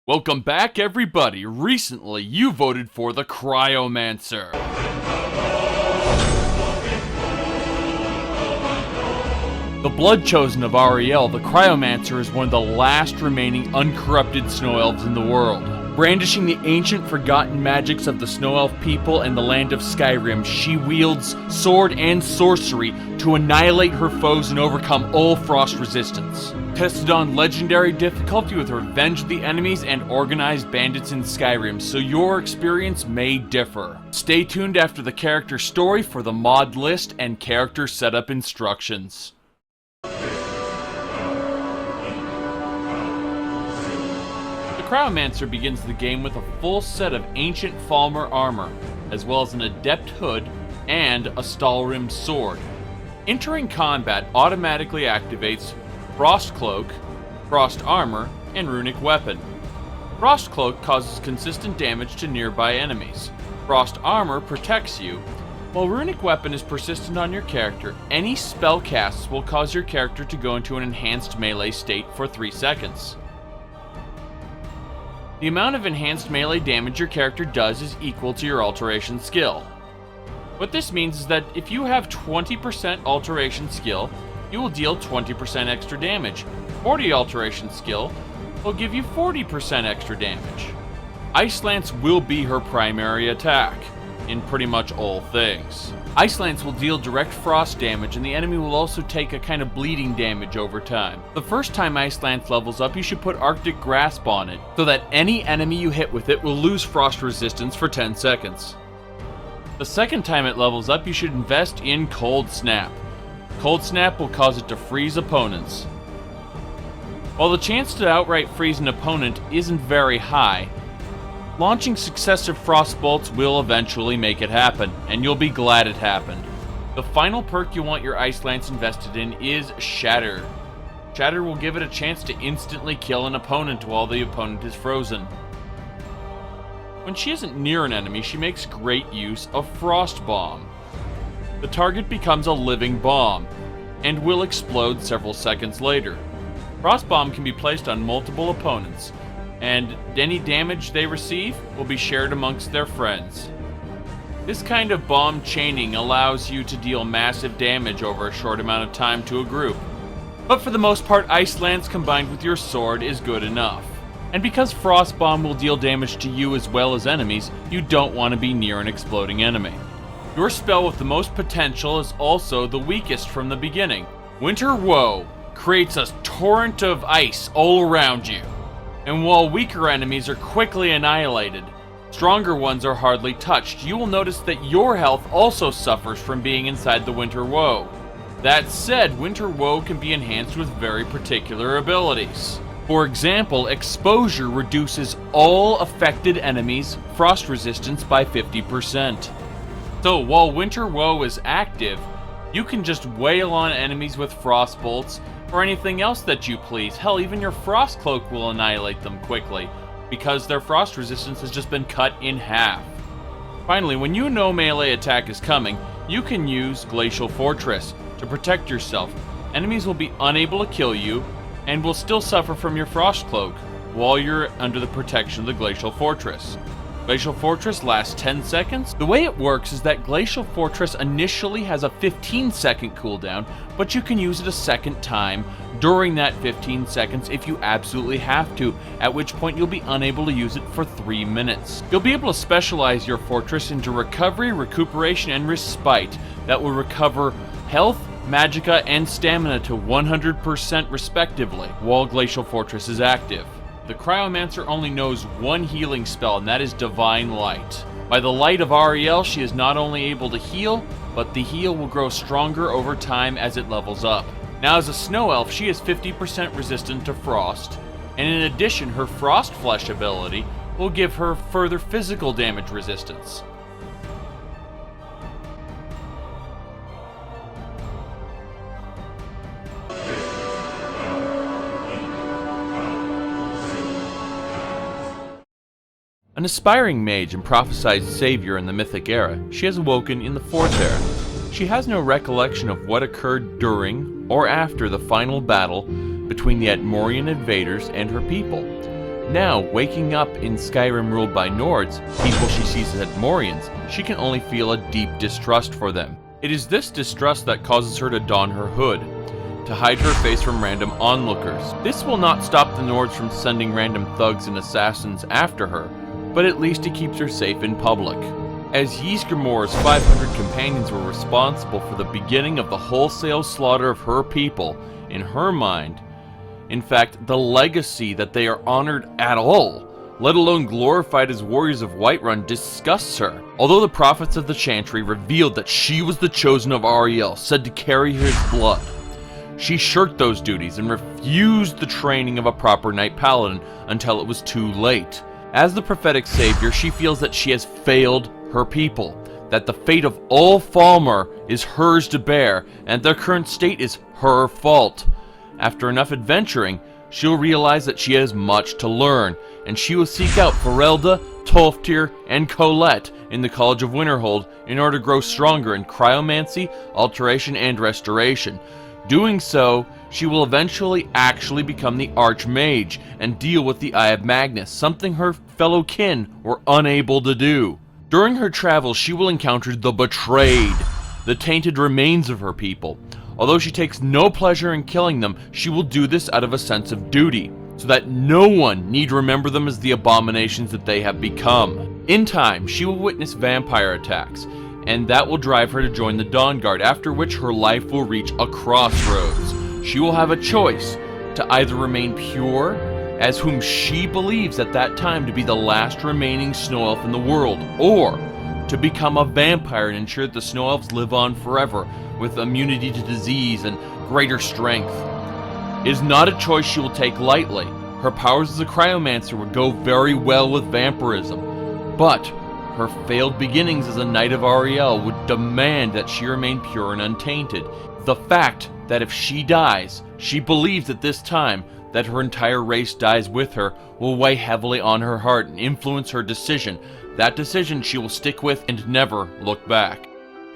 Welcome back, everybody. Recently, you voted for the Cryomancer. The blood chosen of Ariel, the Cryomancer is one of the last remaining uncorrupted snow elves in the world. Brandishing the ancient forgotten magics of the snow elf people and the land of Skyrim, she wields sword and sorcery to annihilate her foes and overcome all frost resistance. Tested on legendary difficulty with Revenge of the Enemies and Organized Bandits in Skyrim, so your experience may differ. Stay tuned after the character story for the mod list and character setup instructions. The Cryomancer begins the game with a full set of ancient Falmer armor, as well as an adept hood and a Stalrim sword. Entering combat automatically activates Frost Cloak, Frost Armor, and Runic Weapon. Frost Cloak causes consistent damage to nearby enemies. Frost Armor protects you, while Runic Weapon is persistent on your character. Any spell casts will cause your character to go into an enhanced melee state for 3 seconds. The amount of enhanced melee damage your character does is equal to your alteration skill. What this means is that if you have 20% alteration skill, you will deal 20% extra damage. 40 alteration skill will give you 40% extra damage. Ice Lance will be her primary attack in pretty much all things. Ice Lance will deal direct frost damage, and the enemy will also take a kind of bleeding damage over time. The first time Ice Lance levels up, you should put Arctic Grasp on it, so that any enemy you hit with it will lose frost resistance for 10 seconds. The second time it levels up, you should invest in Cold Snap. Cold Snap will cause it to freeze opponents. While the chance to outright freeze an opponent isn't very high, launching successive frost bolts will eventually make it happen, and you'll be glad it happened. The final perk you want your Ice Lance invested in is Shatter. Shatter will give it a chance to instantly kill an opponent while the opponent is frozen. When she isn't near an enemy, she makes great use of Frost Bomb. The target becomes a living bomb, and will explode several seconds later. Frost Bomb can be placed on multiple opponents, and any damage they receive will be shared amongst their friends. This kind of bomb chaining allows you to deal massive damage over a short amount of time to a group. But for the most part, Ice Lance combined with your sword is good enough. And because Frost Bomb will deal damage to you as well as enemies, you don't want to be near an exploding enemy. Your spell with the most potential is also the weakest from the beginning. Winter Woe creates a torrent of ice all around you. And while weaker enemies are quickly annihilated, stronger ones are hardly touched. You will notice that your health also suffers from being inside the Winter Woe. That said, Winter Woe can be enhanced with very particular abilities. For example, Exposure reduces all affected enemies' frost resistance by 50%. So while Winter Woe is active, you can just wail on enemies with frost bolts or anything else that you please. Hell, even your Frost Cloak will annihilate them quickly, because their frost resistance has just been cut in half. Finally, when you know melee attack is coming, you can use Glacial Fortress to protect yourself. Enemies will be unable to kill you, and will still suffer from your Frost Cloak while you're under the protection of the Glacial Fortress. Glacial Fortress lasts 10 seconds. The way it works is that Glacial Fortress initially has a 15-second cooldown, but you can use it a second time during that 15 seconds if you absolutely have to, at which point you'll be unable to use it for 3 minutes. You'll be able to specialize your fortress into Recovery, Recuperation, and Respite that will recover health, magicka, and stamina to 100% respectively while Glacial Fortress is active. The Cryomancer only knows one healing spell, and that is Divine Light. By the light of Ariel, she is not only able to heal, but the heal will grow stronger over time as it levels up. Now, as a snow elf, she is 50% resistant to frost, and in addition, her Frost Flesh ability will give her further physical damage resistance. An aspiring mage and prophesied savior in the mythic era, she has awoken in the 4th era. She has no recollection of what occurred during or after the final battle between the Atmorian invaders and her people. Now, waking up in Skyrim ruled by Nords, people she sees as Atmorians, she can only feel a deep distrust for them. It is this distrust that causes her to don her hood, to hide her face from random onlookers. This will not stop the Nords from sending random thugs and assassins after her, but at least it keeps her safe in public. As Ysgramor's 500 companions were responsible for the beginning of the wholesale slaughter of her people, in her mind, in fact, the legacy that they are honored at all, let alone glorified as warriors of Whiterun, disgusts her. Although the prophets of the Chantry revealed that she was the chosen of Ariel, said to carry his blood, she shirked those duties and refused the training of a proper Knight Paladin until it was too late. As the prophetic savior, she feels that she has failed her people, that the fate of all Falmer is hers to bear, and their current state is her fault. After enough adventuring, she'll realize that she has much to learn, and she will seek out Ferelda, Tolftir, and Colette in the College of Winterhold in order to grow stronger in cryomancy, alteration, and restoration. Doing so, she will eventually actually become the Archmage and deal with the Eye of Magnus, something her fellow kin were unable to do. During her travels, she will encounter the Betrayed, the tainted remains of her people. Although she takes no pleasure in killing them, she will do this out of a sense of duty, so that no one need remember them as the abominations that they have become. In time, she will witness vampire attacks, and that will drive her to join the Dawn Guard, after which her life will reach a crossroads. She will have a choice to either remain pure, as whom she believes at that time to be the last remaining snow elf in the world, or to become a vampire and ensure that the snow elves live on forever, with immunity to disease and greater strength. It is not a choice she will take lightly. Her powers as a cryomancer would go very well with vampirism, but her failed beginnings as a Knight of Ariel would demand that she remain pure and untainted. The fact that if she dies, she believes at this time that her entire race dies with her will weigh heavily on her heart and influence her decision. That decision she will stick with and never look back.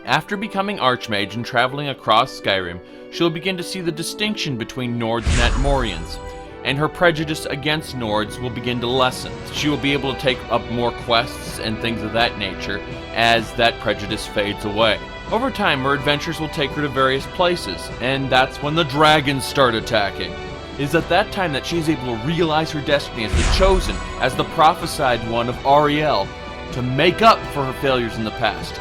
After becoming Archmage and traveling across Skyrim, she'll begin to see the distinction between Nords and Atmorians, and her prejudice against Nords will begin to lessen. She will be able to take up more quests and things of that nature as that prejudice fades away. Over time, her adventures will take her to various places, and that's when the dragons start attacking. It is at that time that she is able to realize her destiny as the chosen, as the prophesied one of Ariel, to make up for her failures in the past,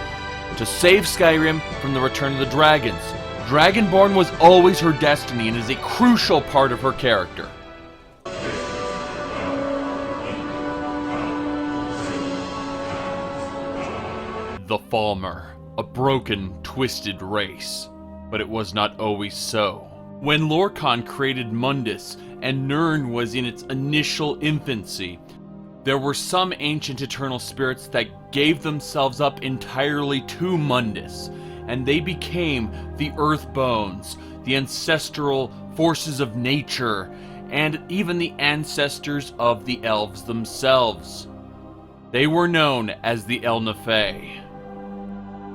to save Skyrim from the return of the dragons. Dragonborn was always her destiny and is a crucial part of her character. The Falmer, a broken, twisted race. But it was not always so. When Lorkhan created Mundus and Nirn was in its initial infancy, there were some ancient eternal spirits that gave themselves up entirely to Mundus, and they became the Earthbones, the ancestral forces of nature, and even the ancestors of the elves themselves. They were known as the Ehlnofey.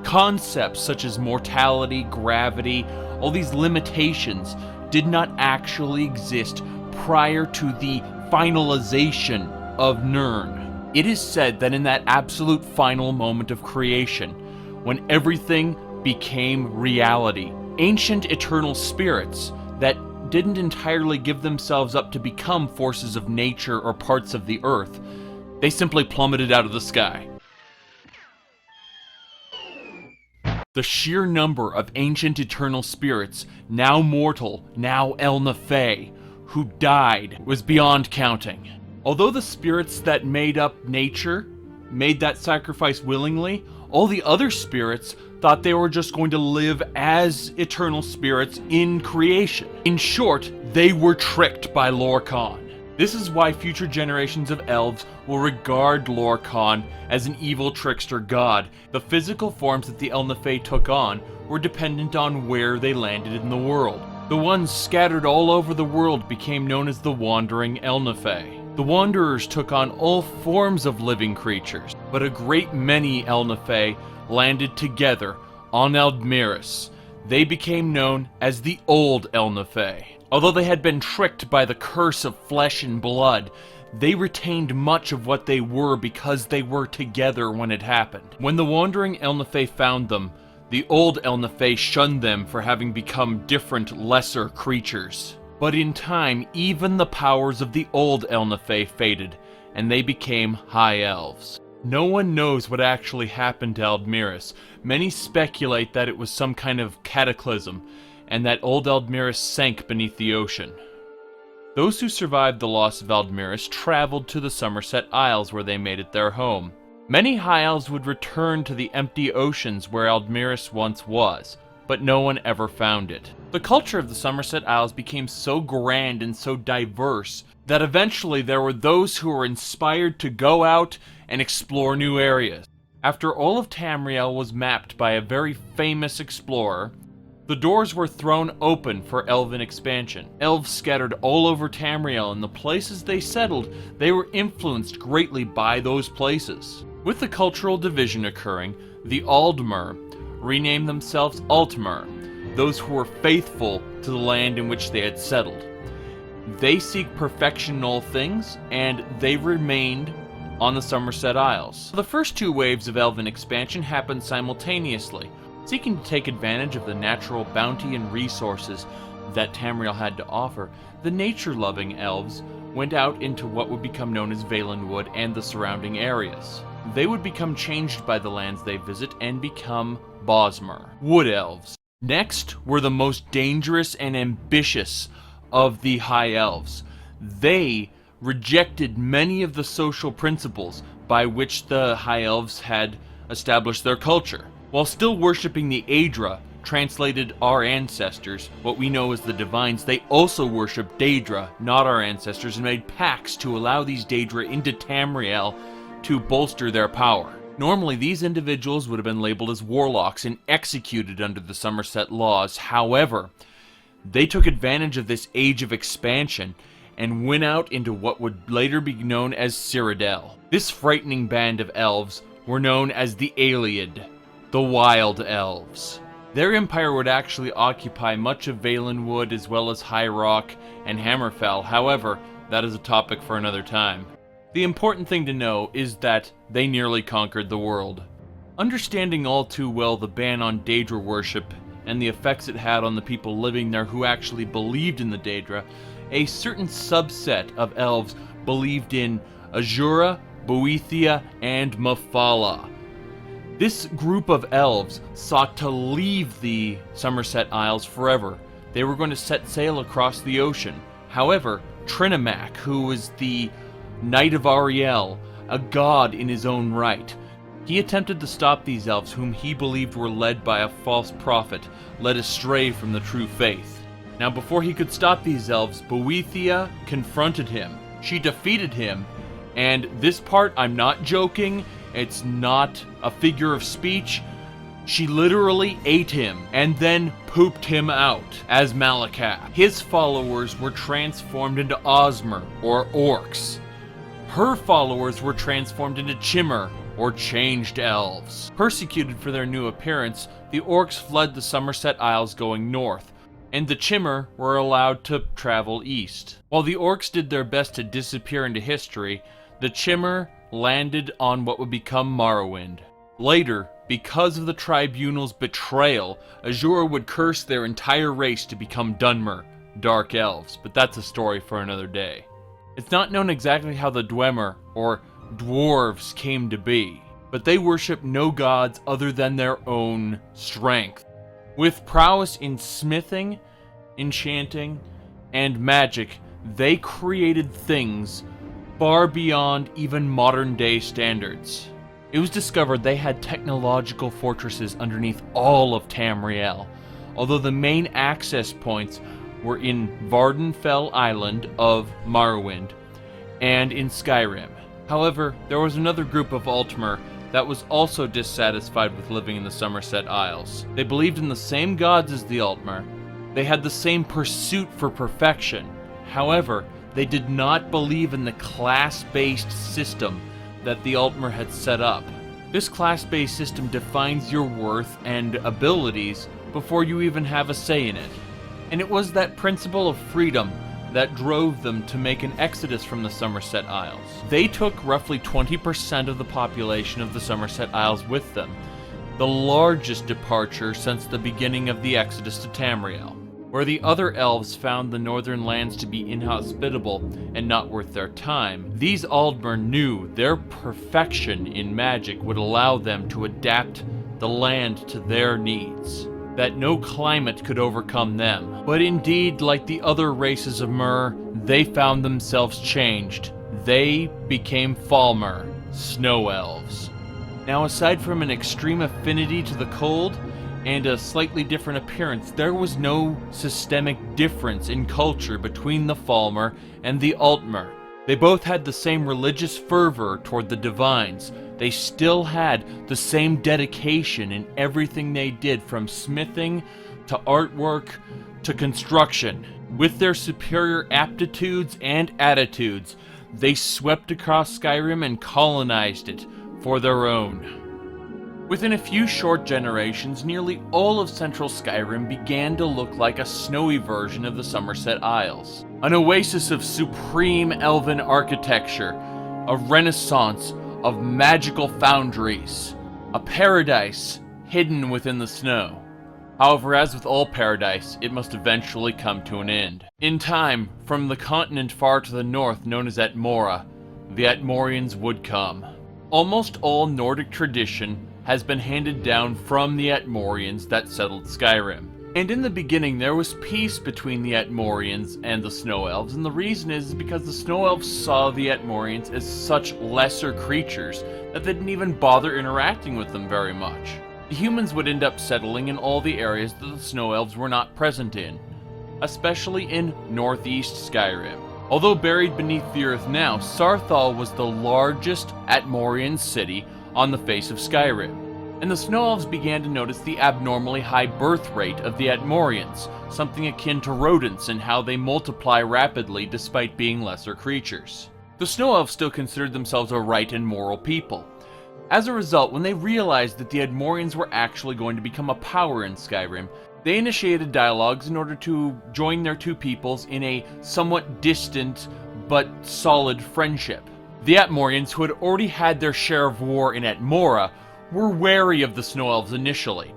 Concepts such as mortality, gravity, all these limitations did not actually exist prior to the finalization of Nirn. It is said that in that absolute final moment of creation, when everything became reality, ancient eternal spirits that didn't entirely give themselves up to become forces of nature or parts of the earth, they simply plummeted out of the sky. The sheer number of ancient eternal spirits, now mortal, now Ehlnofey, who died was beyond counting. Although the spirits that made up nature made that sacrifice willingly, all the other spirits thought they were just going to live as eternal spirits in creation. In short, they were tricked by Lorkhan. This is why future generations of elves will regard Lorkhan as an evil trickster god. The physical forms that the Ehlnofey took on were dependent on where they landed in the world. The ones scattered all over the world became known as the Wandering Ehlnofey. The Wanderers took on all forms of living creatures, but a great many Ehlnofey landed together on Aldmiris. They became known as the Old Ehlnofey. Although they had been tricked by the curse of flesh and blood, they retained much of what they were because they were together when it happened. When the wandering Ehlnofey found them, the old Ehlnofey shunned them for having become different, lesser creatures. But in time, even the powers of the old Ehlnofey faded, and they became High Elves. No one knows what actually happened to Aldmiris. Many speculate that it was some kind of cataclysm, and that old Aldmiris sank beneath the ocean. Those who survived the loss of Aldmiris traveled to the Somerset Isles where they made it their home. Many High Elves would return to the empty oceans where Aldmiris once was, but no one ever found it. The culture of the Somerset Isles became so grand and so diverse that eventually there were those who were inspired to go out and explore new areas. After all of Tamriel was mapped by a very famous explorer, the doors were thrown open for elven expansion. Elves scattered all over Tamriel, and the places they settled, they were influenced greatly by those places. With the cultural division occurring, the Aldmer renamed themselves Altmer, those who were faithful to the land in which they had settled. They seek perfection in all things, and they remained on the Somerset Isles. The first two waves of elven expansion happened simultaneously. Seeking to take advantage of the natural bounty and resources that Tamriel had to offer, the nature-loving elves went out into what would become known as Valenwood and the surrounding areas. They would become changed by the lands they visit and become Bosmer, wood elves. Next were the most dangerous and ambitious of the High Elves. They rejected many of the social principles by which the High Elves had established their culture. While still worshipping the Aedra, translated our ancestors, what we know as the Divines, they also worshipped Daedra, not our ancestors, and made pacts to allow these Daedra into Tamriel to bolster their power. Normally, these individuals would have been labeled as warlocks and executed under the Somerset laws. However, they took advantage of this age of expansion and went out into what would later be known as Cyrodiil. This frightening band of elves were known as the Ayleid, the Wild Elves. Their empire would actually occupy much of Valenwood as well as High Rock and Hammerfell. However, that is a topic for another time. The important thing to know is that they nearly conquered the world. Understanding all too well the ban on Daedra worship and the effects it had on the people living there who actually believed in the Daedra, a certain subset of elves believed in Azura, Boethia, and Mephala. This group of elves sought to leave the Somerset Isles forever. They were going to set sail across the ocean. However, Trinimac, who was the Knight of Ariel, a god in his own right, he attempted to stop these elves whom he believed were led by a false prophet, led astray from the true faith. Now, before he could stop these elves, Boethia confronted him. She defeated him, and this part, I'm not joking, it's not a figure of speech. She literally ate him and then pooped him out as Malakath. His followers were transformed into Osmer, or orcs. Her followers were transformed into Chimmer, or changed elves. Persecuted for their new appearance, the orcs fled the Somerset Isles going north, and the Chimmer were allowed to travel east. While the orcs did their best to disappear into history, the Chimmer landed on what would become Morrowind. Later, because of the Tribunal's betrayal, Azura would curse their entire race to become Dunmer, Dark Elves, but that's a story for another day. It's not known exactly how the Dwemer, or dwarves, came to be, but they worship no gods other than their own strength. With prowess in smithing, enchanting, and magic, they created things far beyond even modern-day standards. It was discovered they had technological fortresses underneath all of Tamriel, although the main access points were in Vardenfell Island of Morrowind and in Skyrim. However, there was another group of Altmer that was also dissatisfied with living in the Somerset Isles. They believed in the same gods as the Altmer. They had the same pursuit for perfection. However, they did not believe in the class-based system that the Altmer had set up. This class-based system defines your worth and abilities before you even have a say in it. And it was that principle of freedom that drove them to make an exodus from the Somerset Isles. They took roughly 20% of the population of the Somerset Isles with them, the largest departure since the beginning of the exodus to Tamriel, where the other elves found the northern lands to be inhospitable and not worth their time. These Aldmer knew their perfection in magic would allow them to adapt the land to their needs, that no climate could overcome them. But indeed, like the other races of Myr, they found themselves changed. They became Falmer, snow elves. Now, aside from an extreme affinity to the cold and a slightly different appearance, there was no systemic difference in culture between the Falmer and the Altmer. They both had the same religious fervor toward the divines. They still had the same dedication in everything they did, from smithing to artwork to construction. With their superior aptitudes and attitudes, they swept across Skyrim and colonized it for their own. Within a few short generations, nearly all of central Skyrim began to look like a snowy version of the Somerset Isles. An oasis of supreme elven architecture, a renaissance of magical foundries, a paradise hidden within the snow. However, as with all paradise, it must eventually come to an end. In time, from the continent far to the north known as Atmora, the Atmorians would come. Almost all Nordic tradition has been handed down from the Atmorians that settled Skyrim. And in the beginning, there was peace between the Atmorians and the Snow Elves, and the reason is because the Snow Elves saw the Atmorians as such lesser creatures that they didn't even bother interacting with them very much. The humans would end up settling in all the areas that the Snow Elves were not present in, especially in northeast Skyrim. Although buried beneath the earth now, Sarthal was the largest Atmorian city on the face of Skyrim, and the Snow Elves began to notice the abnormally high birth rate of the Atmorians, something akin to rodents in how they multiply rapidly despite being lesser creatures. The Snow Elves still considered themselves a right and moral people. As a result, when they realized that the Atmorians were actually going to become a power in Skyrim, they initiated dialogues in order to join their two peoples in a somewhat distant but solid friendship. The Atmorians, who had already had their share of war in Atmora, were wary of the Snow Elves initially,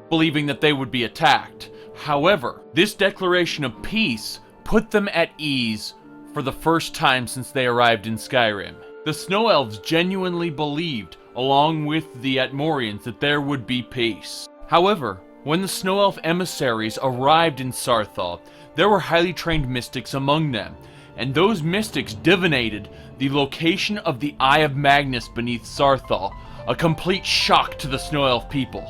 believing that they would be attacked. However, this declaration of peace put them at ease for the first time since they arrived in Skyrim. The Snow Elves genuinely believed, along with the Atmorians, that there would be peace. However, when the Snow Elf emissaries arrived in Sarthal, there were highly trained mystics among them, and those mystics divinated the location of the Eye of Magnus beneath Sarthal, a complete shock to the Snow Elf people.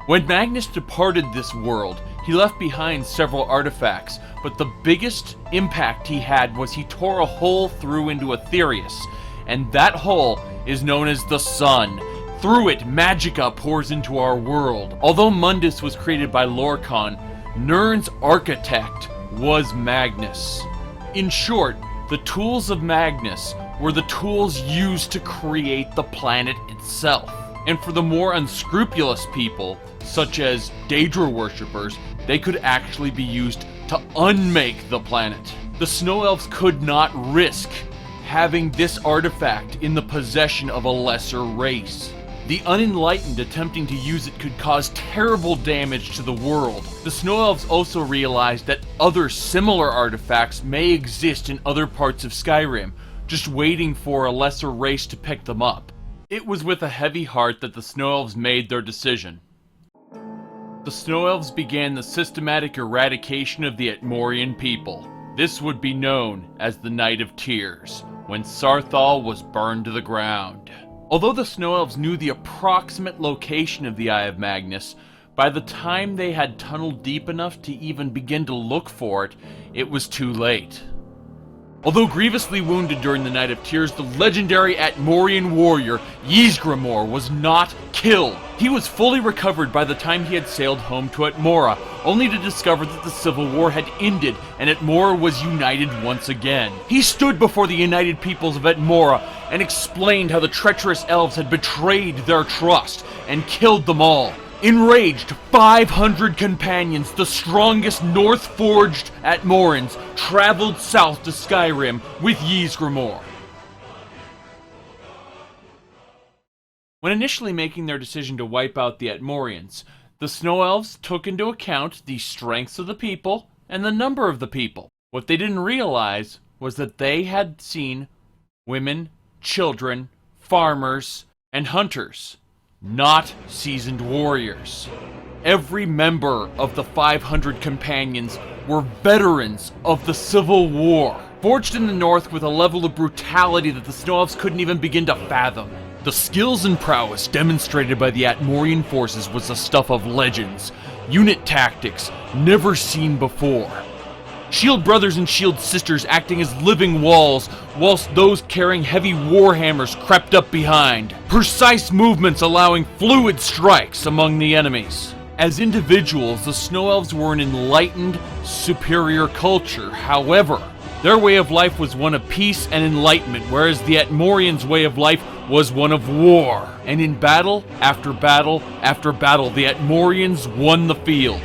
When Magnus departed this world, he left behind several artifacts, but the biggest impact he had was he tore a hole through into Aetherius, and that hole is known as the Sun. Through it, Magicka pours into our world. Although Mundus was created by Lorkhan, Nirn's architect was Magnus. In short, the tools of Magnus were the tools used to create the planet itself. And for the more unscrupulous people, such as Daedra worshippers, they could actually be used to unmake the planet. The Snow Elves could not risk having this artifact in the possession of a lesser race. The unenlightened attempting to use it could cause terrible damage to the world. The Snow Elves also realized that other similar artifacts may exist in other parts of Skyrim, just waiting for a lesser race to pick them up. It was with a heavy heart that the Snow Elves made their decision. The Snow Elves began the systematic eradication of the Atmorian people. This would be known as the Night of Tears, when Sarthal was burned to the ground. Although the Snow Elves knew the approximate location of the Eye of Magnus, by the time they had tunneled deep enough to even begin to look for it, it was too late. Although grievously wounded during the Night of Tears, the legendary Atmorian warrior Ysgramor was not killed. He was fully recovered by the time he had sailed home to Atmora, only to discover that the Civil War had ended and Atmora was united once again. He stood before the united peoples of Atmora and explained how the treacherous elves had betrayed their trust and killed them all. Enraged, 500 companions, the strongest North-forged Atmorians, traveled south to Skyrim with Ysgramor. When initially making their decision to wipe out the Atmorians, the Snow Elves took into account the strengths of the people and the number of the people. What they didn't realize was that they had seen women, children, farmers, and hunters, not seasoned warriors. Every member of the 500 companions were veterans of the Civil War, forged in the North with a level of brutality that the Snow Elves couldn't even begin to fathom. The skills and prowess demonstrated by the Atmorian forces was the stuff of legends, unit tactics never seen before. Shield brothers and shield sisters acting as living walls, whilst those carrying heavy warhammers crept up behind. Precise movements allowing fluid strikes among the enemies. As individuals, the Snow Elves were an enlightened, superior culture. However, their way of life was one of peace and enlightenment, whereas the Atmorians' way of life was one of war. And in battle after battle after battle, the Atmorians won the field.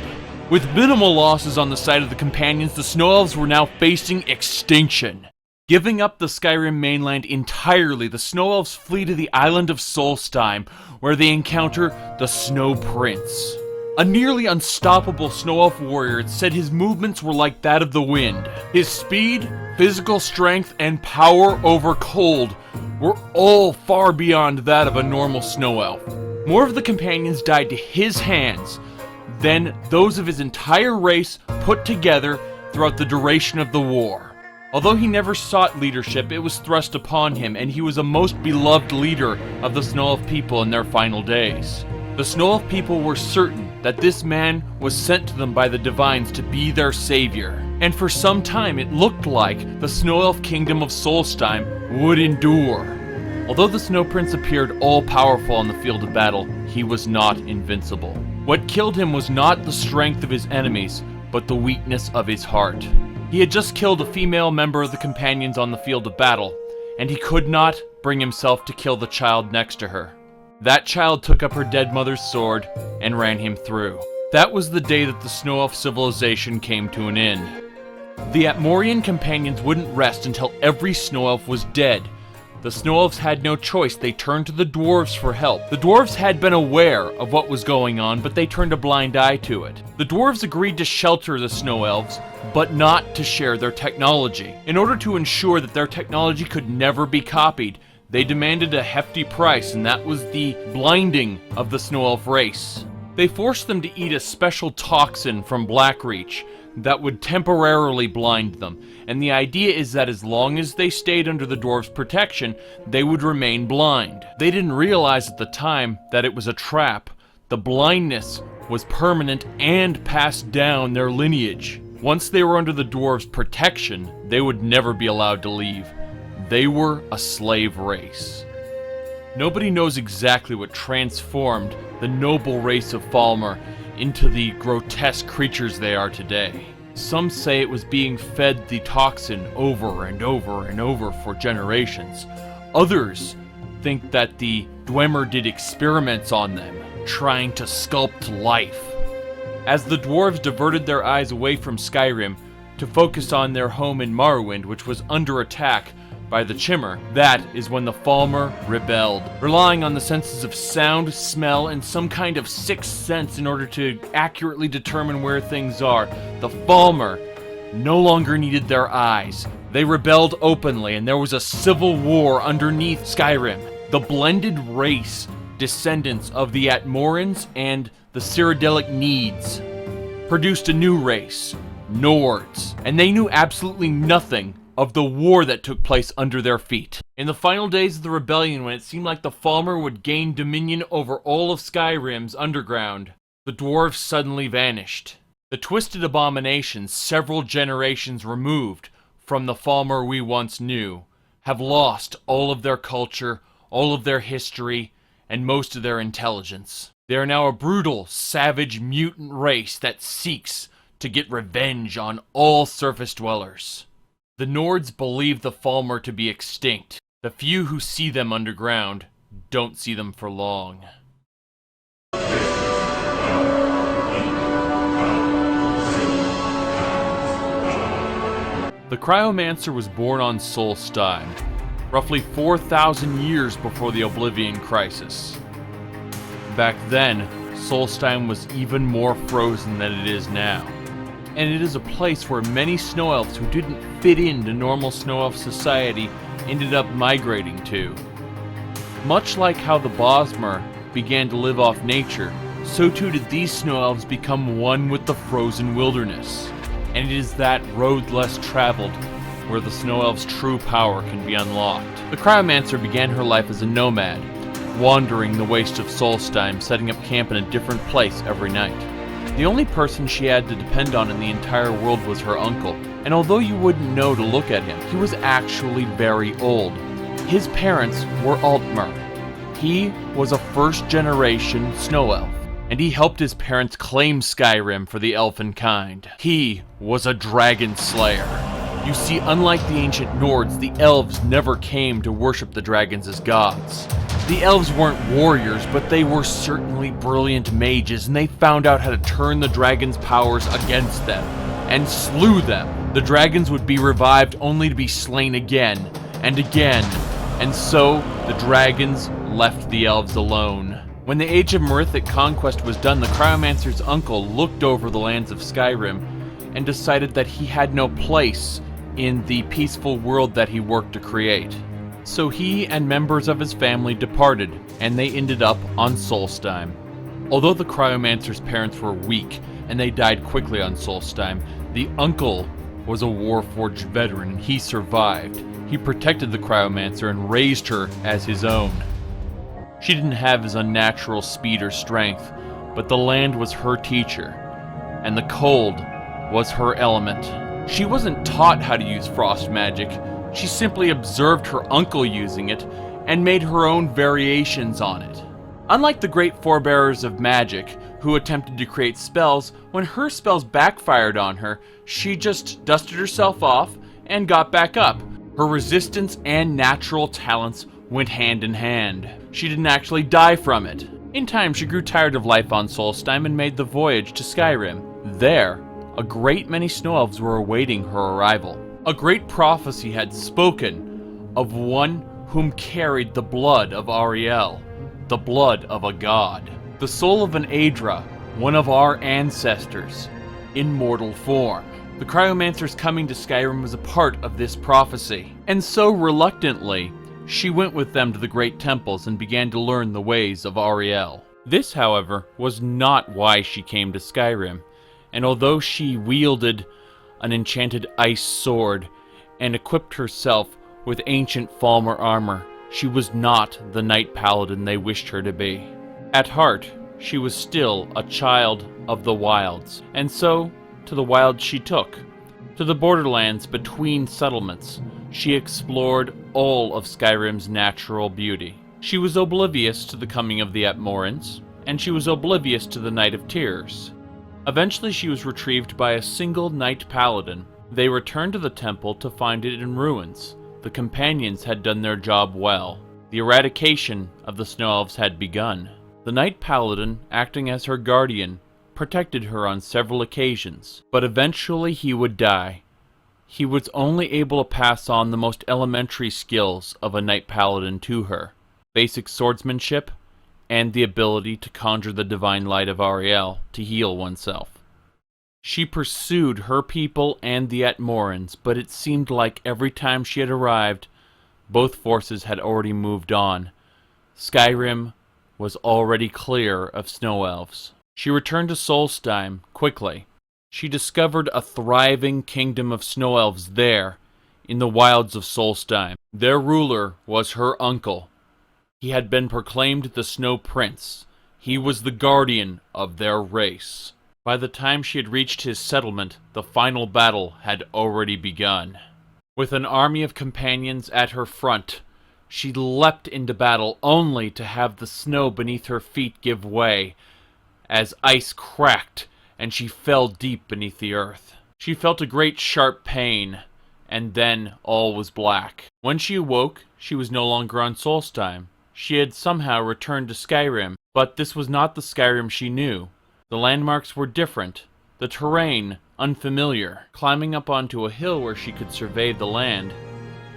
With minimal losses on the side of the companions, the Snow Elves were now facing extinction. Giving up the Skyrim mainland entirely, the Snow Elves flee to the island of Solstheim, where they encounter the Snow Prince. A nearly unstoppable Snow Elf warrior. It said his movements were like that of the wind. His speed, physical strength, and power over cold were all far beyond that of a normal Snow Elf. More of the companions died to his hands than those of his entire race put together throughout the duration of the war. Although he never sought leadership, it was thrust upon him, and he was a most beloved leader of the Snow Elf people in their final days. The Snow Elf people were certain that this man was sent to them by the Divines to be their savior, and for some time it looked like the Snow Elf kingdom of Solstheim would endure. Although the Snow Prince appeared all-powerful on the field of battle, he was not invincible. What killed him was not the strength of his enemies, but the weakness of his heart. He had just killed a female member of the companions on the field of battle, and he could not bring himself to kill the child next to her. That child took up her dead mother's sword and ran him through. That was the day that the Snow Elf civilization came to an end. The Atmorian companions wouldn't rest until every Snow Elf was dead. The Snow Elves had no choice. They turned to the Dwarves for help. The Dwarves had been aware of what was going on, but they turned a blind eye to it. The Dwarves agreed to shelter the Snow Elves, but not to share their technology. In order to ensure that their technology could never be copied, they demanded a hefty price, and that was the blinding of the Snow Elf race. They forced them to eat a special toxin from Blackreach that would temporarily blind them, and the idea is that as long as they stayed under the dwarves' protection, they would remain blind. They didn't realize at the time that it was a trap. The blindness was permanent and passed down their lineage. Once they were under the dwarves' protection, they would never be allowed to leave. They were a slave race. Nobody knows exactly what transformed the noble race of Falmer into the grotesque creatures they are today. Some say it was being fed the toxin over and over and over for generations. Others think that the Dwemer did experiments on them, trying to sculpt life. As the dwarves diverted their eyes away from Skyrim to focus on their home in Morrowind, which was under attack by the Chimmer, that is when the Falmer rebelled, relying on the senses of sound, smell, and some kind of sixth sense in order to accurately determine where things are. The Falmer no longer needed their eyes. They rebelled openly, and there was a civil war underneath Skyrim. The blended race, descendants of the Atmorians and the Cyrodiilic Needs, produced a new race, Nords, and they knew absolutely nothing of the war that took place under their feet. In the final days of the rebellion, when it seemed like the Falmer would gain dominion over all of Skyrim's underground, the dwarves suddenly vanished. The twisted abominations, several generations removed from the Falmer we once knew, have lost all of their culture, all of their history, and most of their intelligence. They are now a brutal, savage, mutant race that seeks to get revenge on all surface dwellers. The Nords believe the Falmer to be extinct. The few who see them underground don't see them for long. The Cryomancer was born on Solstheim, roughly 4,000 years before the Oblivion Crisis. Back then, Solstheim was even more frozen than it is now, and it is a place where many snow elves who didn't fit into normal snow elf society ended up migrating to. Much like how the Bosmer began to live off nature, so too did these snow elves become one with the frozen wilderness. And it is that road less traveled where the snow elves' true power can be unlocked. The Cryomancer began her life as a nomad, wandering the waste of Solstheim, setting up camp in a different place every night. The only person she had to depend on in the entire world was her uncle, and although you wouldn't know to look at him, he was actually very old. His parents were Altmer. He was a first-generation snow elf, and he helped his parents claim Skyrim for the elfin kind. He was a dragon slayer. You see, unlike the ancient Nords, the elves never came to worship the dragons as gods. The elves weren't warriors, but they were certainly brilliant mages, and they found out how to turn the dragons' powers against them, and slew them. The dragons would be revived only to be slain again, and again, and so the dragons left the elves alone. When the Age of Merithic Conquest was done, the Cryomancer's uncle looked over the lands of Skyrim and decided that he had no place in the peaceful world that he worked to create. So he and members of his family departed, and they ended up on Solstheim. Although the Cryomancer's parents were weak and they died quickly on Solstheim, the uncle was a Warforged veteran and he survived. He protected the Cryomancer and raised her as his own. She didn't have his unnatural speed or strength, but the land was her teacher, and the cold was her element. She wasn't taught how to use frost magic, she simply observed her uncle using it, and made her own variations on it. Unlike the great forebearers of magic, who attempted to create spells, when her spells backfired on her, she just dusted herself off and got back up. Her resistance and natural talents went hand in hand. She didn't actually die from it. In time, she grew tired of life on Solstheim and made the voyage to Skyrim. There, a great many snow elves were awaiting her arrival. A great prophecy had spoken of one whom carried the blood of Ariel, the blood of a god, the soul of an Aedra, one of our ancestors, in mortal form. The Cryomancer's coming to Skyrim was a part of this prophecy, and so reluctantly, she went with them to the great temples and began to learn the ways of Ariel. This, however, was not why she came to Skyrim, and although she wielded an enchanted ice sword and equipped herself with ancient Falmer armor, she was not the knight paladin they wished her to be. At heart, she was still a child of the wilds, and so to the wilds she took. To the borderlands between settlements, she explored all of Skyrim's natural beauty. She was oblivious to the coming of the Atmorians, and she was oblivious to the Night of Tears. Eventually she was retrieved by a single knight paladin. They returned to the temple to find it in ruins. The companions had done their job well. The eradication of the snow elves had begun. The knight paladin, acting as her guardian, protected her on several occasions, but eventually he would die. He was only able to pass on the most elementary skills of a knight paladin to her: basic swordsmanship, and the ability to conjure the divine light of Ariel to heal oneself. She pursued her people and the Atmorians, but it seemed like every time she had arrived, both forces had already moved on. Skyrim was already clear of snow elves. She returned to Solstheim quickly. She discovered a thriving kingdom of snow elves there, in the wilds of Solstheim. Their ruler was her uncle. He had been proclaimed the Snow Prince. He was the guardian of their race. By the time she had reached his settlement, the final battle had already begun. With an army of companions at her front, she leapt into battle only to have the snow beneath her feet give way, as ice cracked and she fell deep beneath the earth. She felt a great sharp pain, and then all was black. When she awoke, she was no longer on Solstheim. She had somehow returned to Skyrim, but this was not the Skyrim she knew. The landmarks were different, the terrain unfamiliar, climbing up onto a hill where she could survey the land.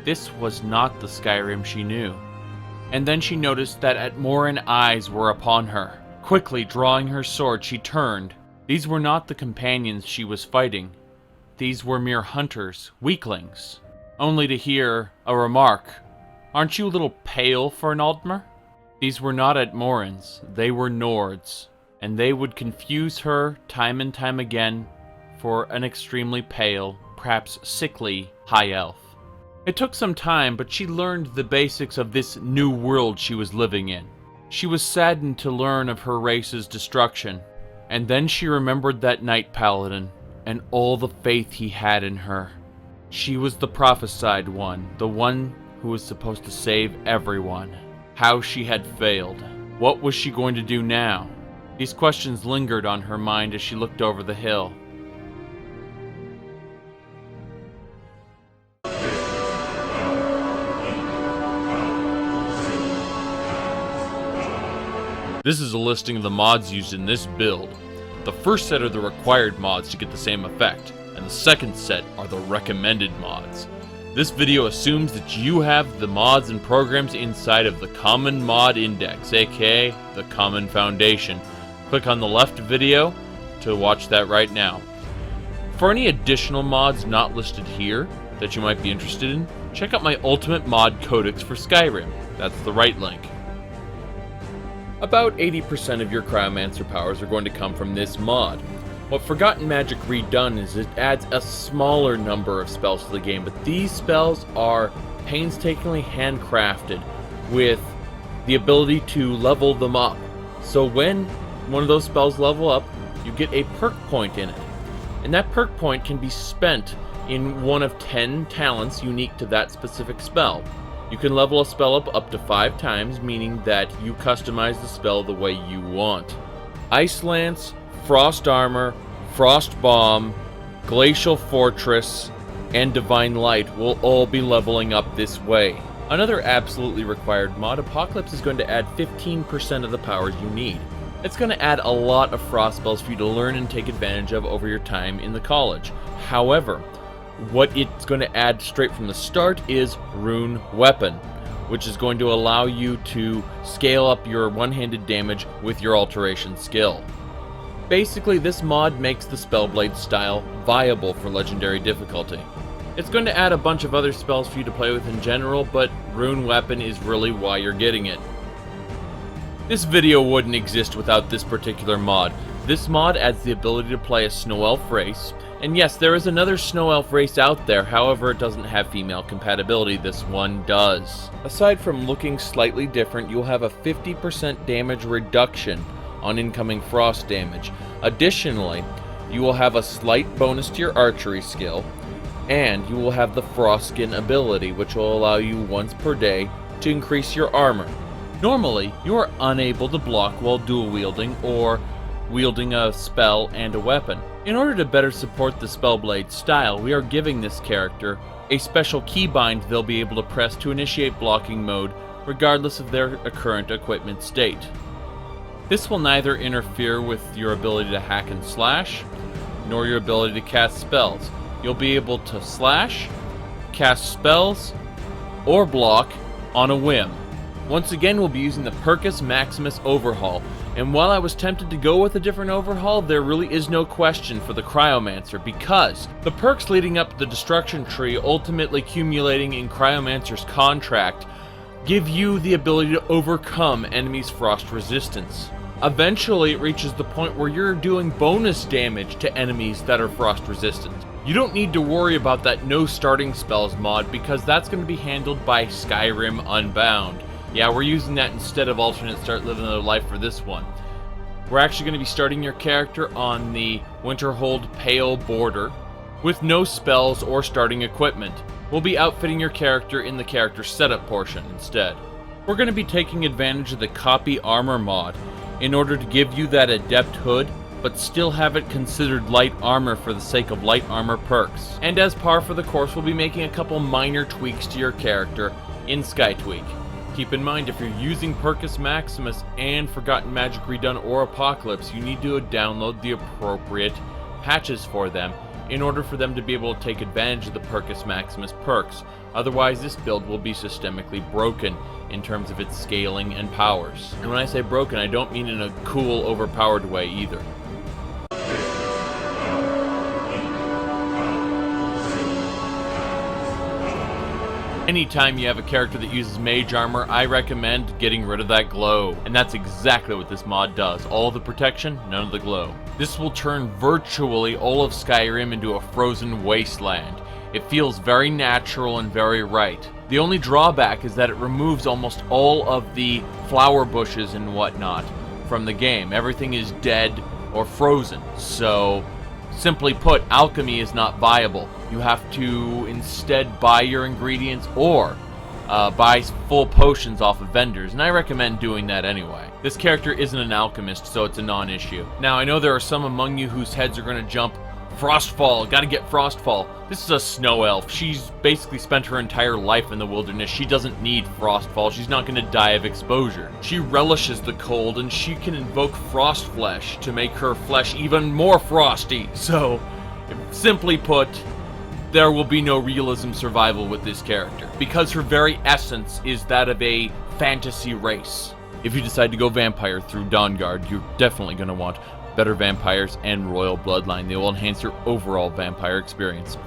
This was not the Skyrim she knew. And then she noticed that Atmorian eyes were upon her. Quickly drawing her sword, she turned. These were not the companions she was fighting. These were mere hunters, weaklings. Only to hear a remark, "Aren't you a little pale for an Altmer?" These were not Atmorians, they were Nords, and they would confuse her time and time again for an extremely pale, perhaps sickly, high elf. It took some time, but she learned the basics of this new world she was living in. She was saddened to learn of her race's destruction, and then she remembered that Knight Paladin, and all the faith he had in her. She was the prophesied one, the one who was supposed to save everyone. How she had failed. What was she going to do now? These questions lingered on her mind as she looked over the hill. This is a listing of the mods used in this build. The first set are the required mods to get the same effect, and the second set are the recommended mods. This video assumes that you have the mods and programs inside of the Common Mod Index, aka the Common Foundation. Click on the left video to watch that right now. For any additional mods not listed here that you might be interested in, check out my Ultimate Mod Codex for Skyrim. That's the right link. About 80% of your Cryomancer powers are going to come from this mod. What Forgotten Magic Redone is it adds a smaller number of spells to the game, but these spells are painstakingly handcrafted with the ability to level them up. So when one of those spells level up, you get a perk point in it. And that perk point can be spent in one of 10 talents unique to that specific spell. You can level a spell up to 5 times, meaning that you customize the spell the way you want. Ice Lance, Frost Armor, Frost Bomb, Glacial Fortress, and Divine Light will all be leveling up this way. Another absolutely required mod, Apocalypse, is going to add 15% of the powers you need. It's going to add a lot of frost spells for you to learn and take advantage of over your time in the college. However, what it's going to add straight from the start is Rune Weapon, which is going to allow you to scale up your one-handed damage with your alteration skill. Basically, this mod makes the Spellblade style viable for Legendary difficulty. It's going to add a bunch of other spells for you to play with in general, but Rune Weapon is really why you're getting it. This video wouldn't exist without this particular mod. This mod adds the ability to play a Snow Elf race, and yes, there is another Snow Elf race out there, however it doesn't have female compatibility, this one does. Aside from looking slightly different, you'll have a 50% damage reduction on incoming frost damage. Additionally, you will have a slight bonus to your archery skill, and you will have the Frostskin ability, which will allow you once per day to increase your armor. Normally, you are unable to block while dual wielding or wielding a spell and a weapon. In order to better support the Spellblade style, we are giving this character a special keybind they'll be able to press to initiate blocking mode, regardless of their current equipment state. This will neither interfere with your ability to hack and slash, nor your ability to cast spells. You'll be able to slash, cast spells, or block on a whim. Once again, we'll be using the Perkus Maximus overhaul, and while I was tempted to go with a different overhaul, there really is no question for the Cryomancer, because the perks leading up to the destruction tree, ultimately accumulating in Cryomancer's contract, give you the ability to overcome enemies' frost resistance. Eventually, it reaches the point where you're doing bonus damage to enemies that are frost resistant. You don't need to worry about that no starting spells mod, because that's going to be handled by Skyrim Unbound. Yeah, we're using that instead of alternate start live another life for this one. We're actually going to be starting your character on the Winterhold Pale border with no spells or starting equipment. We'll be outfitting your character in the character setup portion instead. We're going to be taking advantage of the Copy Armor mod in order to give you that Adept hood, but still have it considered light armor for the sake of light armor perks. And as par for the course, we'll be making a couple minor tweaks to your character in Skytweak. Keep in mind, if you're using Perkus Maximus and Forgotten Magic Redone or Apocalypse, you need to download the appropriate patches for them in order for them to be able to take advantage of the Perkus Maximus perks. Otherwise, this build will be systemically broken in terms of its scaling and powers. And when I say broken, I don't mean in a cool, overpowered way either. Anytime you have a character that uses mage armor, I recommend getting rid of that glow. And that's exactly what this mod does. All of the protection, none of the glow. This will turn virtually all of Skyrim into a frozen wasteland. It feels very natural and very right. The only drawback is that it removes almost all of the flower bushes and whatnot from the game. Everything is dead or frozen. So, simply put, alchemy is not viable. You have to instead buy your ingredients or buy full potions off of vendors, and I recommend doing that anyway. This character isn't an alchemist, so it's a non-issue. Now, I know there are some among you whose heads are going to jump. Frostfall, gotta get Frostfall. This is a snow elf. She's basically spent her entire life in the wilderness. She doesn't need Frostfall. She's not gonna die of exposure. She relishes the cold, and she can invoke Frost Flesh to make her flesh even more frosty. So, simply put, there will be no realism survival with this character, because her very essence is that of a fantasy race. If you decide to go vampire through Dawnguard, you're definitely gonna want better vampires and royal bloodline. They will enhance your overall vampire experience.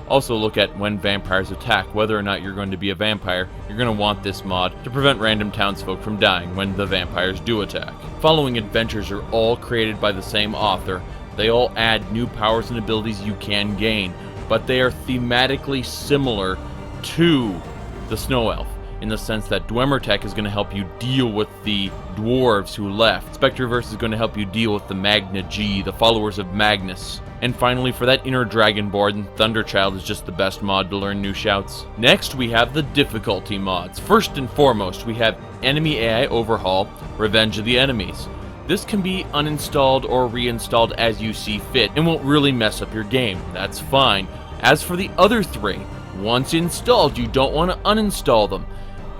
Also look at when vampires attack. Whether or not you're going to be a vampire, you're going to want this mod to prevent random townsfolk from dying when the vampires do attack. Following adventures are all created by the same author. They all add new powers and abilities you can gain, but they are thematically similar to the Snow Elf, in the sense that Dwemertek is going to help you deal with the dwarves who left. Spectreverse is going to help you deal with the Magna G, the followers of Magnus. And finally, for that inner Dragonborn, Thunderchild is just the best mod to learn new shouts. Next, we have the difficulty mods. First and foremost, we have Enemy AI Overhaul, Revenge of the Enemies. This can be uninstalled or reinstalled as you see fit, and won't really mess up your game. That's fine. As for the other three, once installed, you don't want to uninstall them.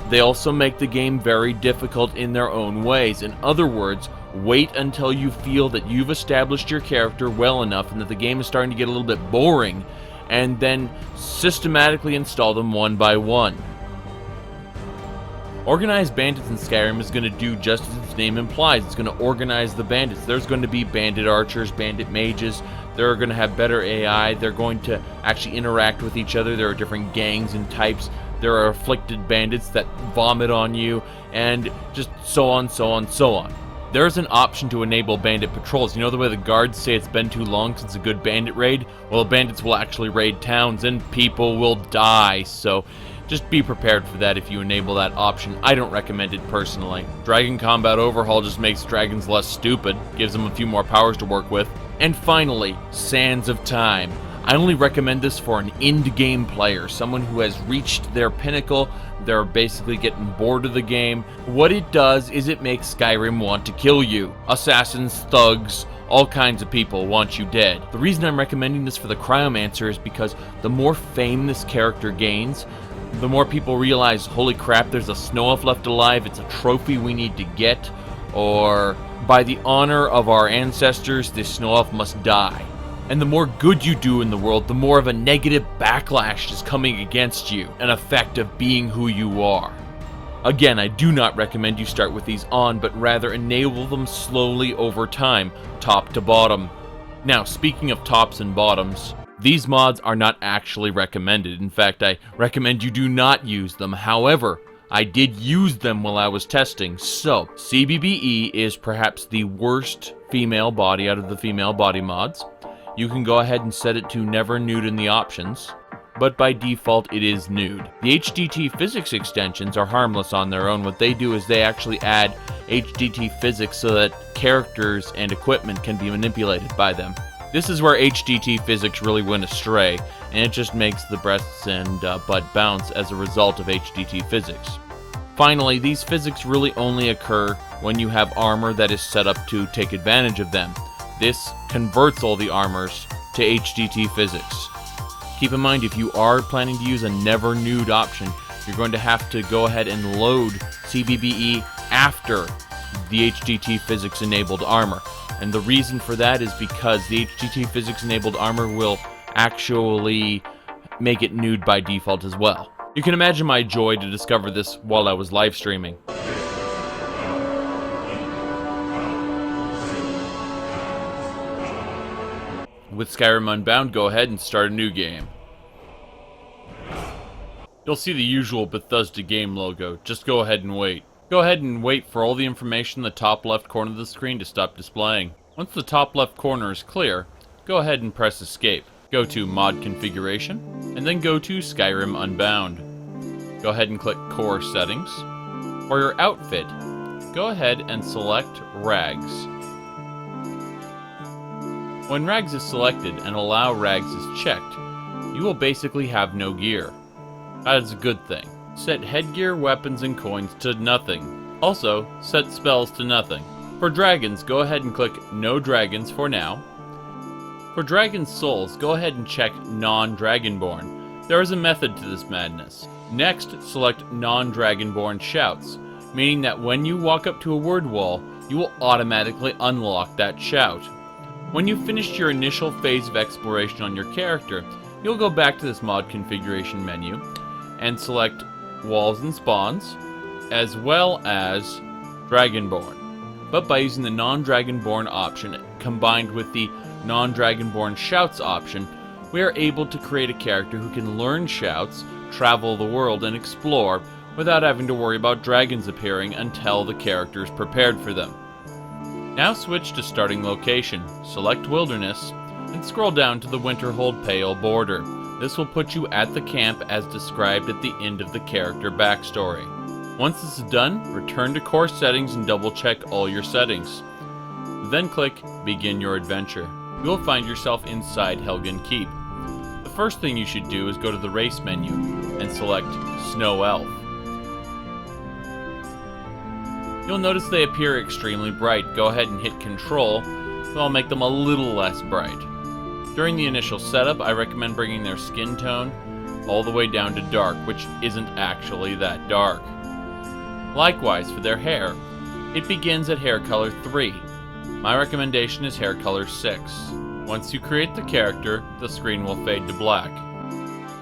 They also make the game very difficult in their own ways. In other words, wait until you feel that you've established your character well enough and that the game is starting to get a little bit boring, and then systematically install them one by one. Organized Bandits in Skyrim is going to do just as its name implies. It's going to organize the bandits. There's going to be bandit archers, bandit mages. They're going to have better AI. They're going to actually interact with each other. There are different gangs and types. There are afflicted bandits that vomit on you, and just so on, so on, so on. There's an option to enable bandit patrols. You know the way the guards say it's been too long since a good bandit raid? Well, bandits will actually raid towns, and people will die, so just be prepared for that if you enable that option. I don't recommend it personally. Dragon Combat Overhaul just makes dragons less stupid, gives them a few more powers to work with. And finally, Sands of Time. I only recommend this for an end-game player, someone who has reached their pinnacle. They're basically getting bored of the game. What it does is it makes Skyrim want to kill you. Assassins, thugs, all kinds of people want you dead. The reason I'm recommending this for the Cryomancer is because the more fame this character gains, the more people realize, holy crap, there's a snow elf left alive, it's a trophy we need to get, or by the honor of our ancestors, this snow elf must die. And the more good you do in the world, the more of a negative backlash is coming against you, an effect of being who you are. Again, I do not recommend you start with these on, but rather enable them slowly over time, top to bottom. Now, speaking of tops and bottoms, these mods are not actually recommended. In fact, I recommend you do not use them. However, I did use them while I was testing. So, CBBE is perhaps the worst female body out of the female body mods. You can go ahead and set it to never nude in the options, but by default it is nude. The HDT physics extensions are harmless on their own. What they do is they actually add HDT physics so that characters and equipment can be manipulated by them. This is where HDT physics really went astray, and it just makes the breasts and butt bounce as a result of HDT physics. Finally, these physics really only occur when you have armor that is set up to take advantage of them. This converts all the armors to HDT physics. Keep in mind, if you are planning to use a never nude option, you're going to have to go ahead and load CBBE after the HDT physics enabled armor. And the reason for that is because the HDT physics enabled armor will actually make it nude by default as well. You can imagine my joy to discover this while I was live streaming. With Skyrim Unbound, go ahead and start a new game. You'll see the usual Bethesda game logo, just go ahead and wait. Go ahead and wait for all the information in the top left corner of the screen to stop displaying. Once the top left corner is clear, go ahead and press Escape. Go to Mod Configuration, and then go to Skyrim Unbound. Go ahead and click Core Settings. For your outfit, go ahead and select Rags. When Rags is selected and Allow Rags is checked, you will basically have no gear. That is a good thing. Set headgear, weapons, and coins to nothing. Also, set spells to nothing. For dragons, go ahead and click No Dragons for now. For Dragon's Souls, go ahead and check Non-Dragonborn. There is a method to this madness. Next, select Non-Dragonborn Shouts, meaning that when you walk up to a word wall, you will automatically unlock that shout. When you've finished your initial phase of exploration on your character, you'll go back to this mod configuration menu and select Walls and Spawns, as well as Dragonborn. But by using the Non-Dragonborn option combined with the Non-Dragonborn Shouts option, we are able to create a character who can learn shouts, travel the world, and explore without having to worry about dragons appearing until the character is prepared for them. Now switch to starting location, select Wilderness, and scroll down to the Winterhold Pale border. This will put you at the camp as described at the end of the character backstory. Once this is done, return to Core Settings and double check all your settings. Then click Begin Your Adventure. You will find yourself inside Helgen Keep. The first thing you should do is go to the race menu and select Snow Elf. You'll notice they appear extremely bright. Go ahead and hit Control, so I'll make them a little less bright. During the initial setup, I recommend bringing their skin tone all the way down to dark, which isn't actually that dark. Likewise, for their hair, it begins at hair color 3. My recommendation is hair color 6. Once you create the character, the screen will fade to black.